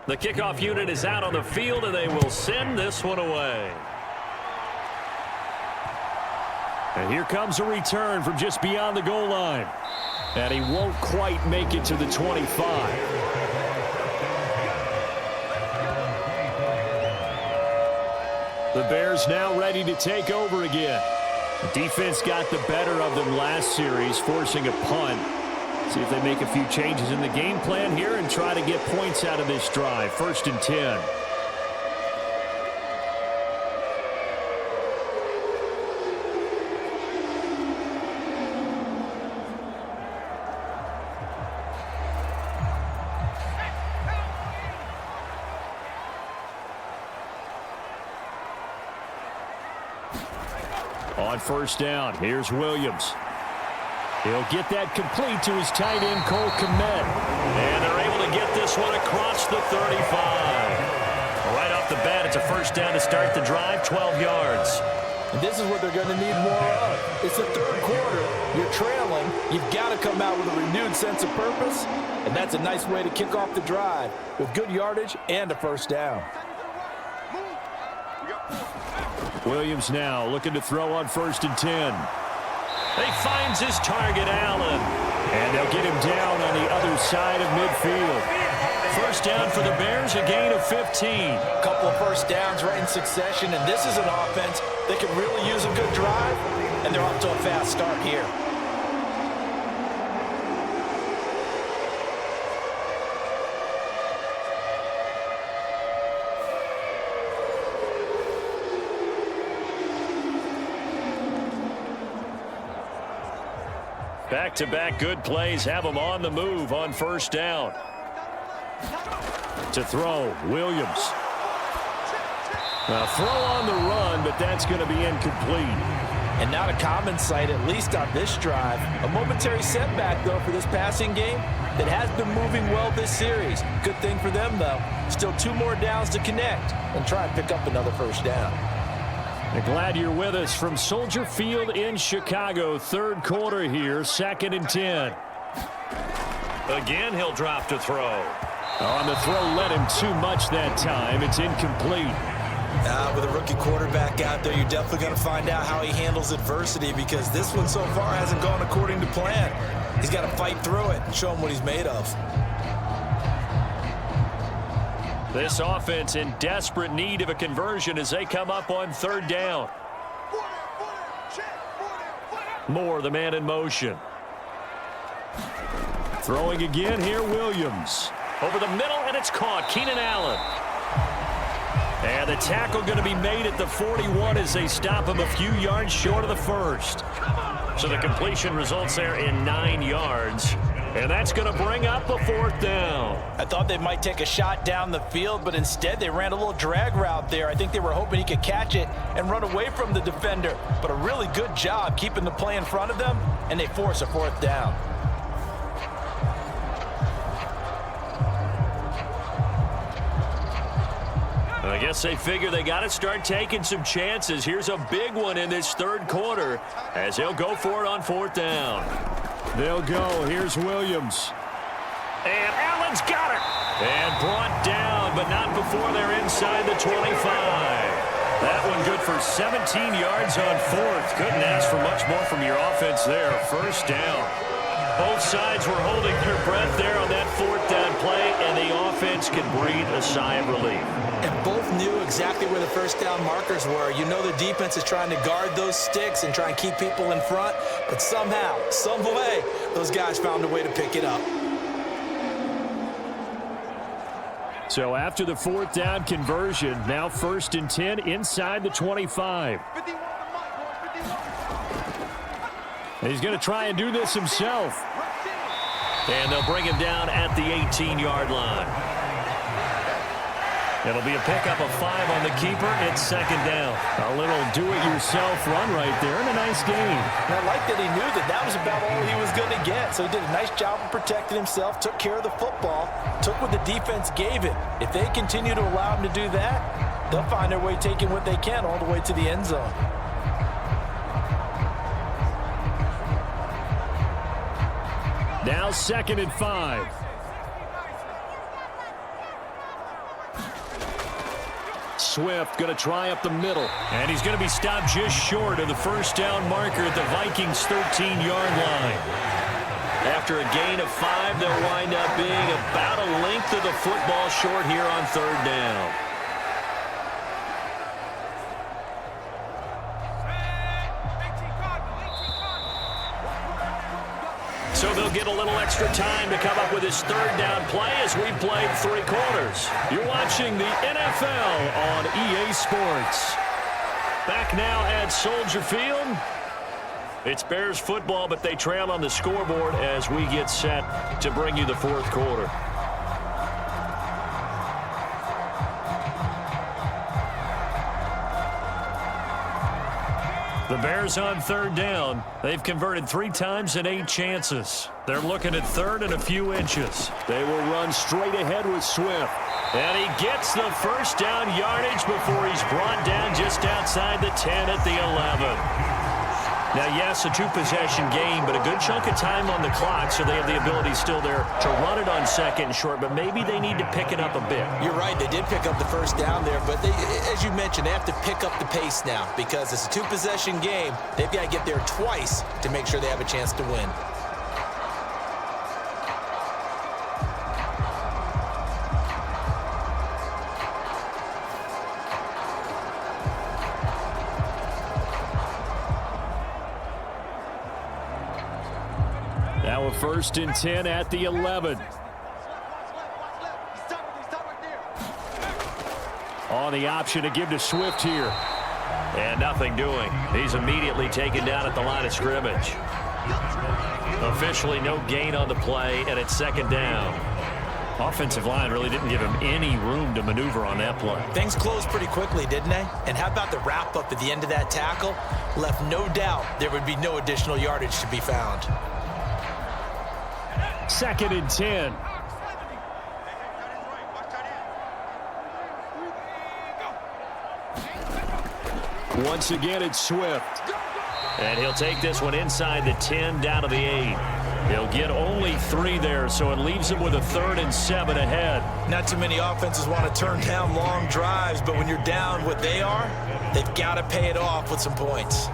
S2: The kickoff unit is out on the field, and they will send this one away.
S6: And here comes a return from just beyond the goal line. And he won't quite make it to the 25. The Bears now ready to take over again. The defense got the better of them last series, forcing a punt. See if they make a few changes in the game plan here and try to get points out of this drive. 1st and 10. On 1st down, here's Williams. He'll get that complete to his tight end, Cole Kmet. And they're able to get this one across the 35. Right off the bat, it's a 1st down to start the drive, 12 yards.
S4: And this is what they're going to need more of. It's the 3rd quarter. You're trailing. You've got to come out with a renewed sense of purpose. And that's a nice way to kick off the drive with good yardage and a 1st down.
S6: Williams now looking to throw on 1st and 10.
S2: He finds his target, Allen.
S6: And they'll get him down on the other side of midfield.
S2: 1st down for the Bears, a gain of 15.
S4: A couple of 1st downs right in succession, and this is an offense that could really use a good drive, and they're off to a fast start here.
S2: Back-to-back good plays have them on the move on 1st down.
S6: To throw, Williams. Throw on the run, but that's going to be incomplete.
S4: And not a common sight, at least on this drive. A momentary setback, though, for this passing game that has been moving well this series. Good thing for them, though. Still 2 more downs to connect and try and pick up another 1st down.
S6: And glad you're with us from Soldier Field in Chicago. 3rd quarter here, 2nd and 10.
S2: Again, he'll drop to throw.
S6: On the throw, led him too much that time. It's incomplete.
S3: With a rookie quarterback out there, you're definitely going to find out how he handles adversity, because this one so far hasn't gone according to plan. He's got to fight through it and show him what he's made of.
S2: This offense in desperate need of a conversion as they come up on 3rd down. Moore, the man in motion.
S6: Throwing again here, Williams.
S2: Over the middle, and it's caught. Keenan Allen. And the tackle going to be made at the 41 as they stop him a few yards short of the 1st. So the completion results there in 9 yards. And that's going to bring up a 4th down.
S4: I thought they might take a shot down the field, but instead they ran a little drag route there. I think they were hoping he could catch it and run away from the defender. But a really good job keeping the play in front of them, and they force a 4th down.
S2: I guess they figure they got to start taking some chances. Here's a big one in this 3rd quarter as they'll go for it on 4th down.
S6: They'll go. Here's Williams.
S2: And Allen's got it. And brought down, but not before they're inside the 25. That one good for 17 yards on 4th. Couldn't ask for much more from your offense there. 1st down. Both sides were holding their breath there on that 4th down play, and the offense can breathe a sigh of relief.
S3: And both knew exactly where the 1st down markers were. You know the defense is trying to guard those sticks and try and keep people in front, but somehow, some way, those guys found a way to pick it up.
S6: So after the 4th down conversion, now 1st and 10 inside the 25. And he's going to try and do this himself.
S2: And they'll bring him down at the 18-yard line. It'll be a pickup of 5 on the keeper. It's 2nd down.
S6: A little do-it-yourself run right there and a nice gain.
S4: And I like that he knew that that was about all he was going to get. So he did a nice job of protecting himself, took care of the football, took what the defense gave him. If they continue to allow him to do that, they'll find their way taking what they can all the way to the end zone.
S6: Now 2nd and 5. Swift going to try up the middle.
S2: And he's going to be stopped just short of the 1st down marker at the Vikings' 13-yard line. After a gain of 5, they'll wind up being about a length of the football short here on 3rd down. So they'll get a little extra time to come up with his third down play as we played 3 quarters. You're watching the NFL on EA Sports. Back now at Soldier Field. It's Bears football, but they trail on the scoreboard as we get set to bring you the 4th quarter. The Bears on 3rd down. They've converted 3 times and 8 chances. They're looking at 3rd and a few inches.
S6: They will run straight ahead with Swift.
S2: And he gets the first down yardage before he's brought down just outside the 10 at the 11. Now, yes, a 2-possession game, but a good chunk of time on the clock, so they have the ability still there to run it on 2nd and short, but maybe they need to pick it up a bit.
S3: You're right. They did pick up the first down there, but they, as you mentioned, they have to pick up the pace now because it's a 2-possession game. They've got to get there twice to make sure they have a chance to win.
S6: Now a 1st and 10 at the 11. On the option to give to Swift here.
S2: And nothing doing. He's immediately taken down at the line of scrimmage. Officially no gain on the play, and it's 2nd down. Offensive line really didn't give him any room to maneuver on that play.
S3: Things closed pretty quickly, didn't they? And how about the wrap-up at the end of that tackle? Left no doubt there would be no additional yardage to be found.
S6: 2nd and 10. Once again, it's Swift.
S2: And he'll take this one inside the 10 down to the 8. He'll get only 3 there, so it leaves him with a 3rd and 7 ahead.
S3: Not too many offenses want to turn down long drives, but when you're down what they are, they've got to pay it off with some points.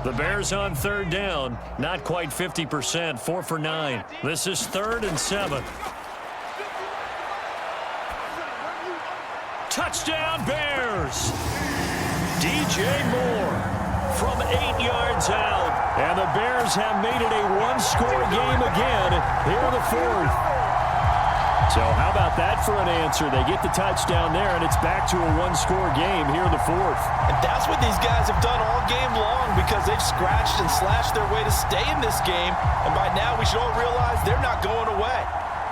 S2: The Bears on 3rd down, not quite 50%, 4 for 9. This is 3rd and 7. Touchdown Bears! DJ Moore from 8 yards out.
S6: And the Bears have made it a 1-score game again here in the 4th. So how about that for an answer? They get the touchdown there, and it's back to a 1-score game here in the 4th.
S4: And that's what these guys have done all game long because they've scratched and slashed their way to stay in this game. And by now, we should all realize they're not going away.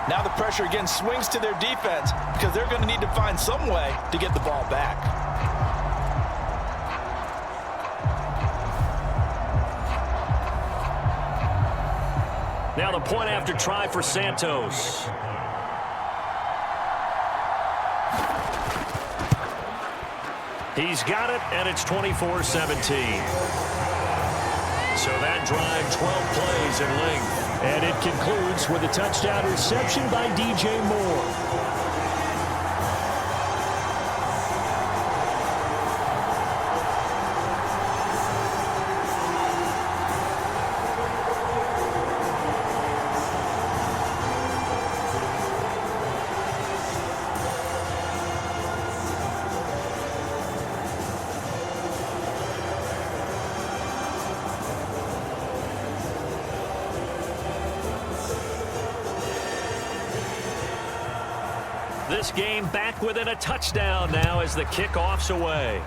S4: Now the pressure again swings to their defense because they're going to need to find some way to get the ball back.
S2: Now the point after try for Santos. He's got it, and it's 24-17. So that drive, 12 plays in length.
S6: And it concludes with a touchdown reception by DJ Moore.
S2: This game back within a touchdown now as the kickoff's away.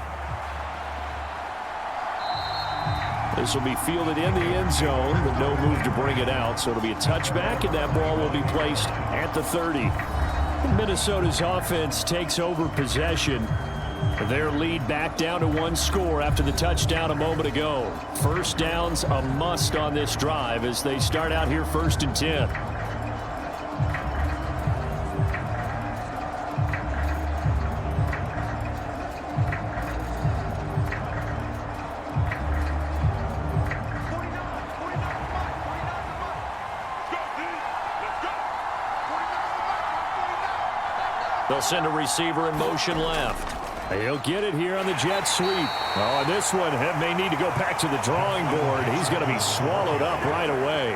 S6: This will be fielded in the end zone, but no move to bring it out. So it'll be a touchback, and that ball will be placed at the 30. Minnesota's offense takes over possession. Their lead back down to 1 score after the touchdown a moment ago. First down's a must on this drive as they start out here 1st and 10.
S2: They'll send a receiver in motion left.
S6: He'll get it here on the jet sweep. Oh, and this one may need to go back to the drawing board. He's going to be swallowed up right away.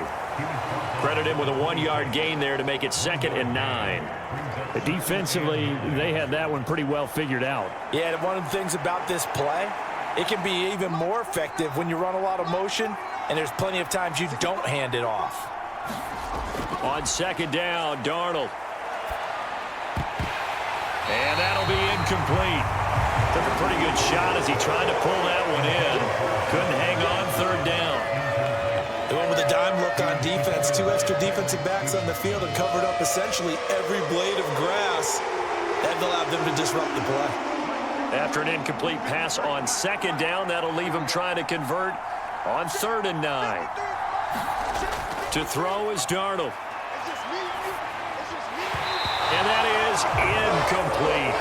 S2: Credit him with a 1-yard gain there to make it 2nd and 9.
S6: Defensively, they had that one pretty well figured out.
S4: Yeah, and one of the things about this play, it can be even more effective when you run a lot of motion and there's plenty of times you don't hand it off.
S2: On second down, Darnold. And that'll be incomplete. Took a pretty good shot as he tried to pull that one in. Couldn't hang on third down.
S3: They went with a dime look on defense. 2 extra defensive backs on the field and covered up essentially every blade of grass. That allowed them to disrupt the play.
S2: After an incomplete pass on second down, that'll leave him trying to convert on 3rd and 9. To throw is Darnold. And that is incomplete.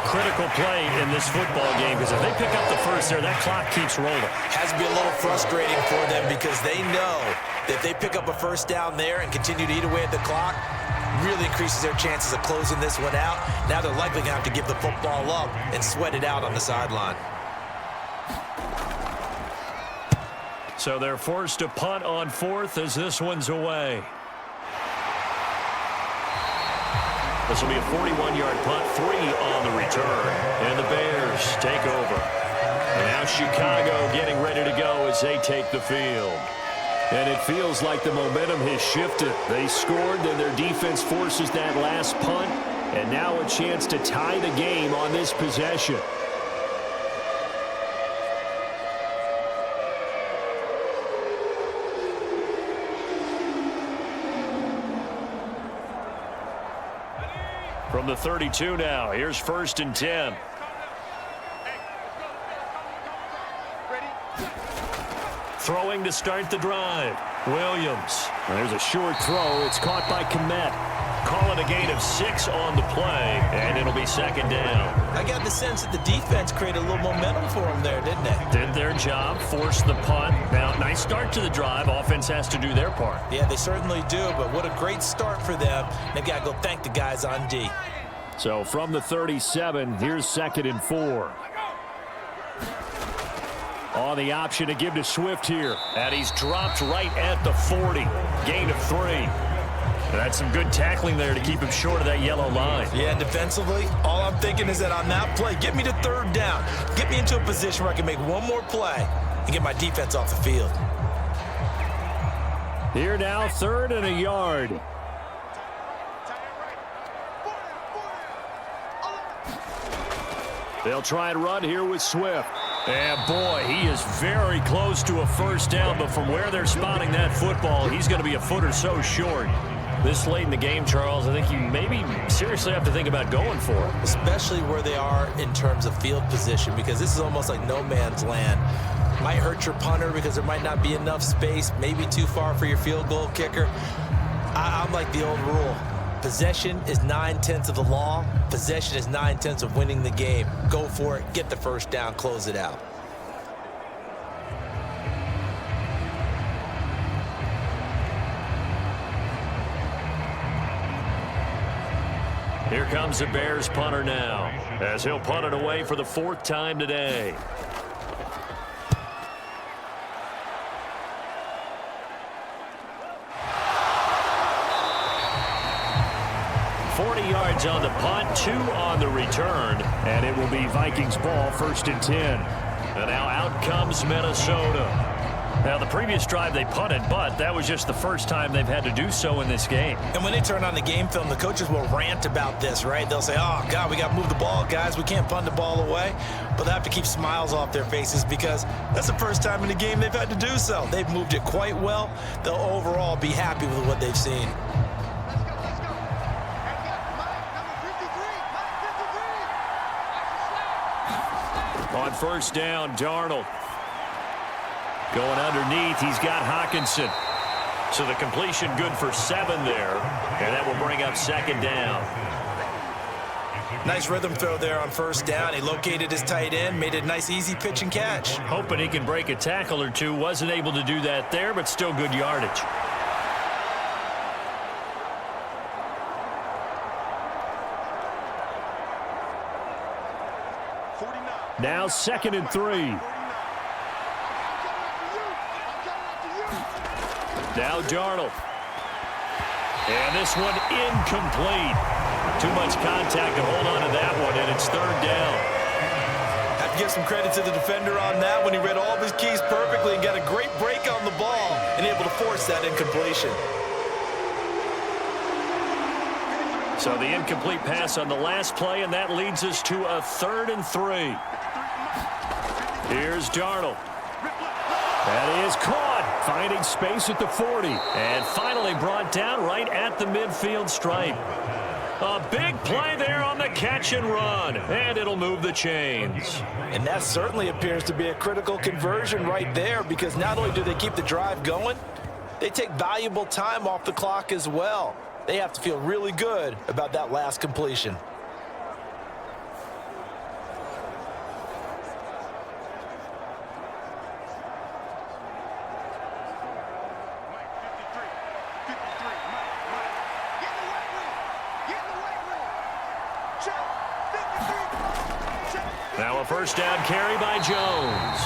S2: Critical play in this football game, because if they pick up the first there, that clock keeps rolling.
S3: Has to be a little frustrating for them because they know that if they pick up a first down there and continue to eat away at the clock, really increases their chances of closing this one out. Now they're likely going to have to give the football up and sweat it out on the sideline.
S2: So they're forced to punt on 4th as this one's away. This will be a 41-yard punt, 3 on the return. And the Bears take over. And now Chicago getting ready to go as they take the field. And it feels like the momentum has shifted. They scored, then their defense forces that last punt. And now a chance to tie the game on this possession. From the 32 now, here's 1st and 10. Throwing to start the drive. Williams. There's a short throw. It's caught by Komet. Call it a gain of 6 on the play, and it'll be 2nd down.
S3: I got the sense that the defense created a little momentum for them there, didn't they?
S2: Did their job, forced the punt. Now, nice start to the drive. Offense has to do their part.
S3: Yeah, they certainly do, but what a great start for them. They've got to go thank the guys on D.
S6: So from the 37, here's 2nd and 4. On the option to give to Swift here.
S2: And he's dropped right at the 40. Gain of 3. That's some good tackling there to keep him short of that yellow line.
S3: Yeah, and defensively, all I'm thinking is that on that play, get me to 3rd down. Get me into a position where I can make one more play and get my defense off the field.
S6: Here now, 3rd and a yard. They'll try and run here with Swift.
S2: And boy, he is very close to a first down, but from where they're spotting that football, he's going to be a foot or so short. This late in the game, Charles, I think you maybe seriously have to think about going for it.
S3: Especially where they are in terms of field position, because this is almost like no man's land. Might hurt your punter because there might not be enough space, maybe too far for your field goal kicker. I'm like the old rule. Possession is 9/10 of the law. Possession is 9/10 of winning the game. Go for it. Get the first down. Close it out.
S2: Here comes the Bears punter now, as he'll punt it away for the 4th time today. Yards on the punt, 2 on the return, and it will be Vikings ball, 1st and 10. And now out comes Minnesota. Now, the previous drive they punted, but that was just the first time they've had to do so in this game.
S3: And when they turn on the game film, the coaches will rant about this, right? They'll say, oh, God, we got to move the ball, guys. We can't punt the ball away. But they have to keep smiles off their faces because that's the first time in the game they've had to do so. They've moved it quite well. They'll overall be happy with what they've seen.
S2: On 1st down, Darnold. Going underneath, he's got Hockenson. So the completion good for 7 there, and that will bring up 2nd down.
S3: Nice rhythm throw there on 1st down. He located his tight end, made a nice easy pitch and catch.
S2: Hoping he can break a tackle or two. Wasn't able to do that there, but still good yardage.
S6: Now 2nd and 3.
S2: Now Darnold. And this one incomplete. Too much contact to hold on to that one, and it's 3rd down.
S3: Have to give some credit to the defender on that when he read all of his keys perfectly and got a great break on the
S4: force that incompletion.
S2: So the incomplete pass on the last play, and that leads us to a 3rd and 3. Here's Darnold. That is caught, finding space at the 40. And finally brought down right at the midfield stripe. A big play there on the catch and run, and it'll move the chains.
S4: And that certainly appears to be a critical conversion right there, because not only do they keep the drive going, they take valuable time off the clock as well. They have to feel really good about that last completion.
S2: Now a first down carry by Jones.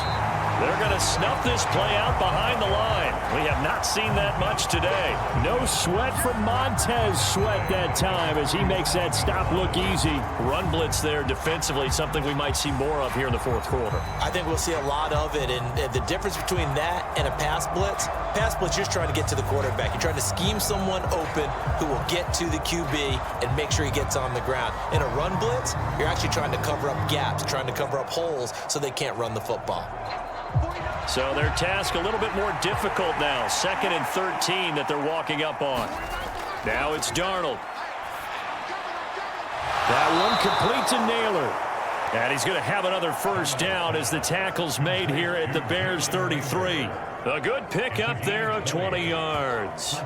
S2: They're going to snuff this play out behind the line. We have not seen that much today.
S6: No sweat from Montez Sweat that time as he makes that stop look easy.
S2: Run blitz there defensively, something we might see more of here in the 4th quarter.
S4: I think we'll see a lot of it, and the difference between that and a pass blitz, you're just trying to get to the quarterback. You're trying to scheme someone open who will get to the QB and make sure he gets on the ground. In a run blitz, you're actually trying to cover up gaps, trying to cover up holes so they can't run the football.
S2: So their task a little bit more difficult now. 2nd and 13 that they're walking up on. Now it's Darnold.
S6: That one complete to Naylor.
S2: And he's going to have another first down as the tackle's made here at the Bears 33. A good pickup there of 20 yards.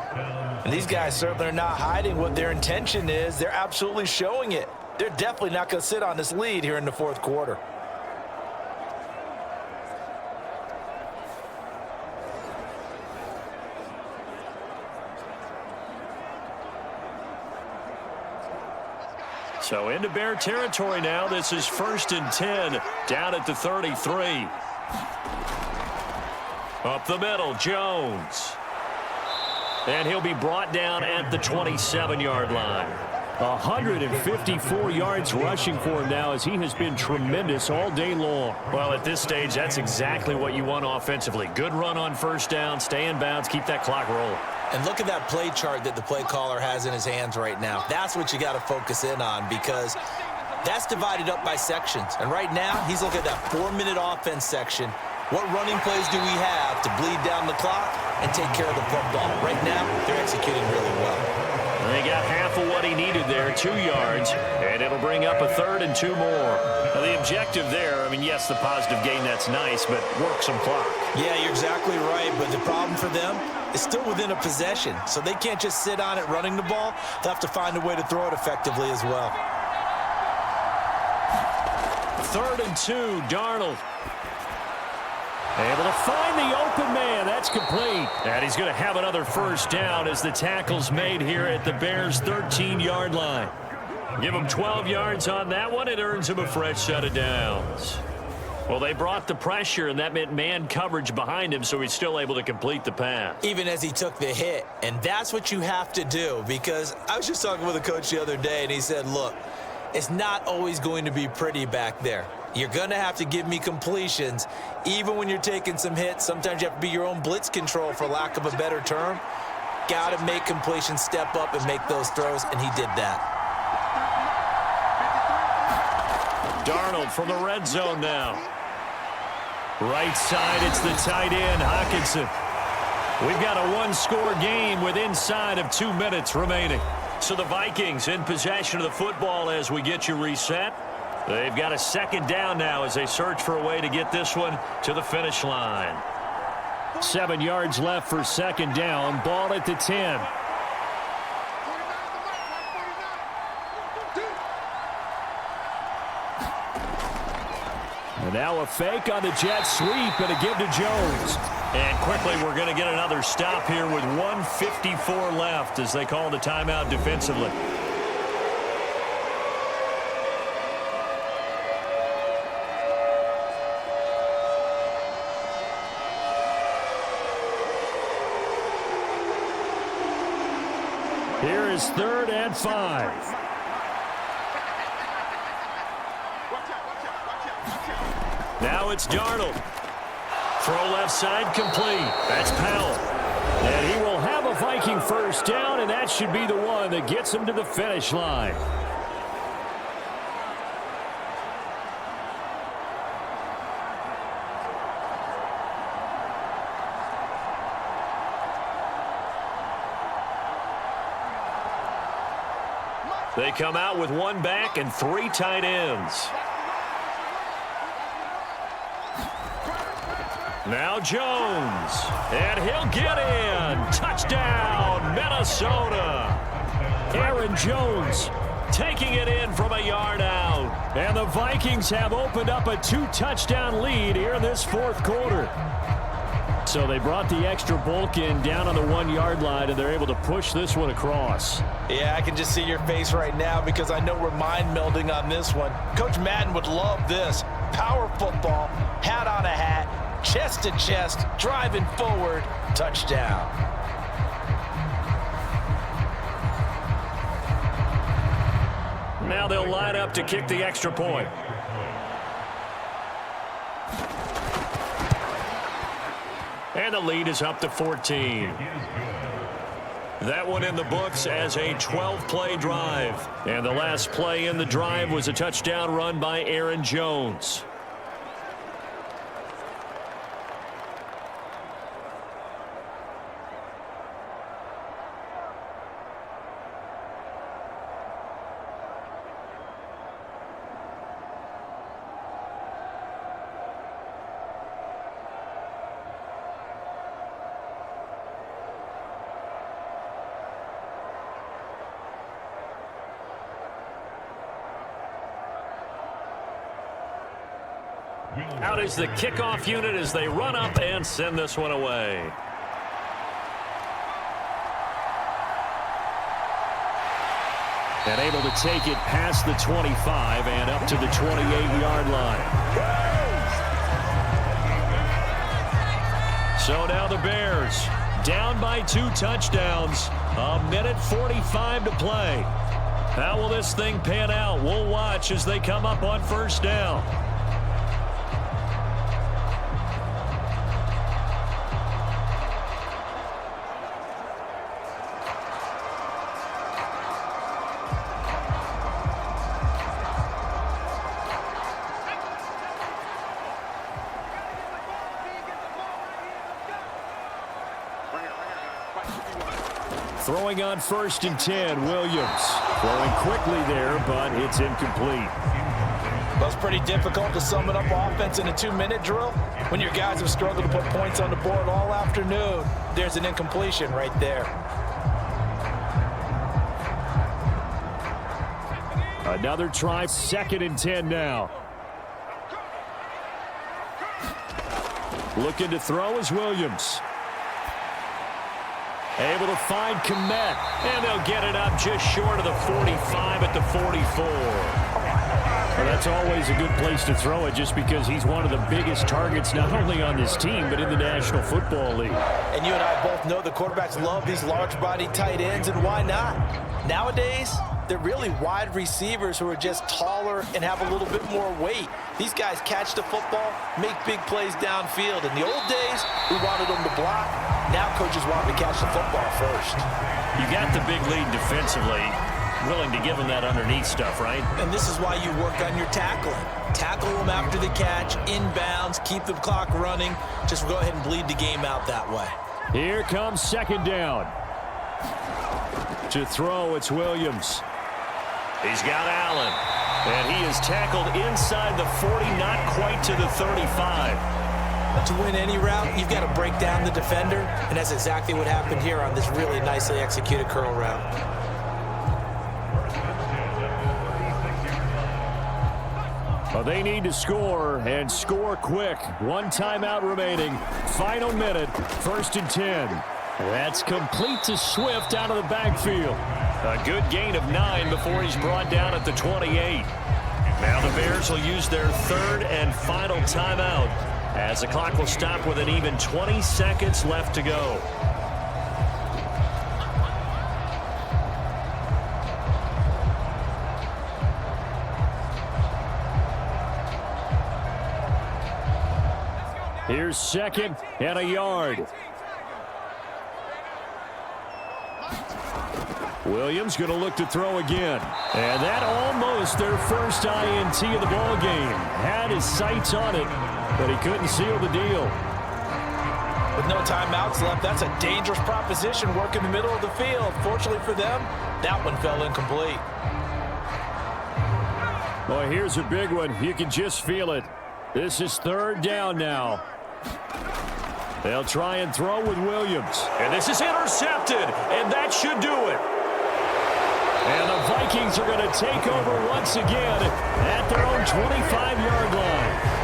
S4: And these guys certainly are not hiding what their intention is. They're absolutely showing it. They're definitely not going to sit on this lead here in the 4th quarter.
S2: So into Bear territory now. This is 1st and 10 down at the 33. Up the middle, Jones. And he'll be brought down at the 27-yard line.
S6: 154 yards rushing for him now as he has been tremendous all day long.
S2: Well, at this stage, that's exactly what you want offensively. Good run on first down, stay in bounds, keep that clock rolling.
S4: And look at that play chart that the play caller has in his hands right now. That's what you got to focus in on, because that's divided up by sections. And right now, he's looking at that 4-minute offense section. What running plays do we have to bleed down the clock and take care of the football? Right now, they're executing really well.
S2: And they got half of what he needed there, 2 yards, and it'll bring up a 3rd and 2 more. Now, the objective there, I mean, yes, the positive gain, that's nice, but work some clock.
S4: Yeah, you're exactly right, but the problem for them is still within a possession, so they can't just sit on it running the ball. They'll have to find a way to throw it effectively as well.
S2: 3rd and 2, Darnold.
S6: Able to find the open man. That's complete.
S2: And he's going to have another first down as the tackle's made here at the Bears' 13-yard line. Give him 12 yards on that one. It earns him a fresh set of downs. Well, they brought the pressure, and that meant man coverage behind him, so he's still able to complete the pass.
S4: Even as he took the hit, and that's what you have to do, because I was just talking with a coach the other day, and he said, look, it's not always going to be pretty back there. You're going to have to give me completions, even when you're taking some hits. Sometimes you have to be your own blitz control, for lack of a better term. Got to make completions, step up, and make those throws, and he did that.
S2: Darnold from the red zone now. Right side, it's the tight end, Hockenson. We've got a one-score game with inside of 2 minutes remaining. So the Vikings in possession of the football as we get you reset. They've got a second down now as they search for a way to get this one to the finish line.
S6: 7 yards left for second down. Ball at the 10. And now a fake on the jet sweep and a give to Jones.
S2: And quickly we're going to get another stop here with 1:54 left as they call the timeout defensively.
S6: Here is 3rd and 5.
S2: Now it's Darnold. Throw left side complete. That's Powell.
S6: And he will have a Viking first down, and that should be the one that gets him to the finish line. They come out with one back and 3 tight ends. Now Jones, and he'll get in. Touchdown, Minnesota. Aaron Jones taking it in from a yard out. And the Vikings have opened up a 2-touchdown lead here in this fourth quarter. So they brought the extra bulk in down on the 1-yard line, and they're able to push this one across.
S4: Yeah, I can just see your face right now because I know we're mind melding on this one. Coach Madden would love this. Power football, hat on a hat, chest to chest, driving forward, touchdown.
S6: Now they'll line up to kick the extra point. And the lead is up to 14. That one in the books as a 12-play drive. And the last play in the drive was a touchdown run by Aaron Jones. Out is the kickoff unit as they run up and send this one away. And able to take it past the 25 and up to the 28-yard line. So now the Bears down by 2 touchdowns. 1:45 to play. How will this thing pan out? We'll watch as they come up on first down. Throwing on 1st and 10, Williams. Throwing quickly there, but it's incomplete.
S4: Well, it's pretty difficult to sum it up offense in a 2-minute drill. When your guys have struggled to put points on the board all afternoon, there's an incompletion right there.
S6: Another try, 2nd and 10 now. Looking to throw is Williams. Able to find Komet, and they'll get it up just short of the 45 at the 44. Well, that's always a good place to throw it just because he's one of the biggest targets not only on this team but in the National Football League.
S4: And you and I both know the quarterbacks love these large-body tight ends, and why not? Nowadays, they're really wide receivers who are just taller and have a little bit more weight. These guys catch the football, make big plays downfield. In the old days, we wanted them to block. Now coaches want them to catch the football first.
S6: You got the big lead defensively, willing to give them that underneath stuff, right?
S4: And this is why you work on your tackling. Tackle them after the catch, inbounds, keep the clock running. Just go ahead and bleed the game out that way.
S6: Here comes 2nd down. To throw, it's Williams. He's got Allen, and he is tackled inside the 40, not quite to the 35.
S4: To win any route, you've got to break down the defender, and that's exactly what happened here on this really nicely executed curl route.
S6: Well, they need to score, and score quick. 1 timeout remaining. Final minute, 1st and 10. That's complete to Swift out of the backfield. A good gain of 9 before he's brought down at the 28. Now the Bears will use their 3rd and final timeout as the clock will stop with an even 20 seconds left to go. Here's 2nd and a yard. Williams going to look to throw again. And that almost their first INT of the ball game. Had his sights on it, but he couldn't seal the deal.
S4: With no timeouts left, that's a dangerous proposition. Work in the middle of the field. Fortunately for them, that one fell incomplete.
S6: Well, here's a big one. You can just feel it. This is third down now. They'll try and throw with Williams.
S2: And this is intercepted, and that should do it.
S6: And the Vikings are going to take over once again at their own 25-yard line.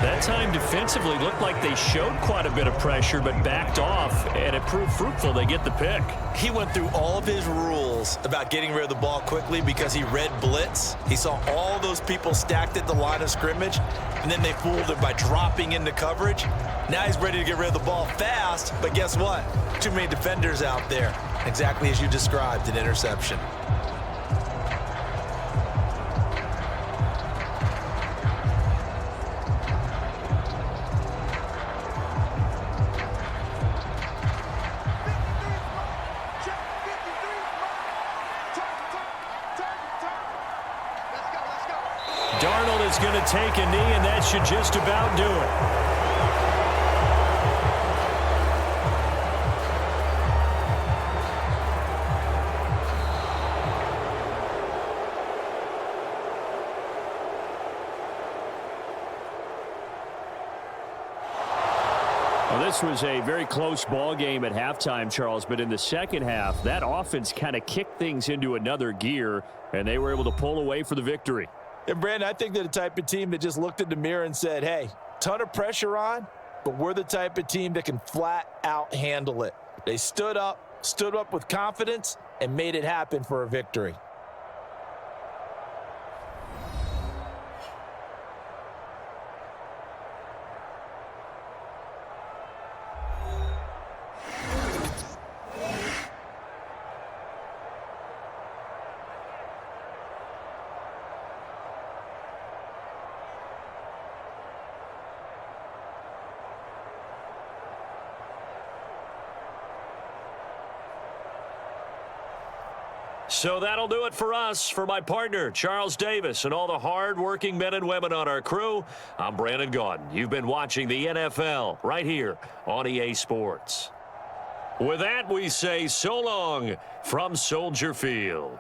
S2: That time defensively looked like they showed quite a bit of pressure but backed off, and it proved fruitful. They get the pick.
S3: He went through all of his rules about getting rid of the ball quickly because he read blitz. He saw all those people stacked at the line of scrimmage, and then they fooled him by dropping into coverage. Now he's ready to get rid of the ball fast, but guess what? Too many defenders out there. Exactly as you described, an interception.
S6: Darnold is going to take a knee, and that should just about do it. Well, this was a very close ball game at halftime, Charles, but in the second half, that offense kind of kicked things into another gear, and they were able to pull away for the victory.
S4: And, Brandon, I think they're the type of team that just looked in the mirror and said, hey, ton of pressure on, but we're the type of team that can flat out handle it. They stood up with confidence, and made it happen for a victory.
S2: So that'll do it for us. For my partner, Charles Davis, and all the hard-working men and women on our crew, I'm Brandon Gaudin. You've been watching the NFL right here on EA Sports. With that, we say so long from Soldier Field.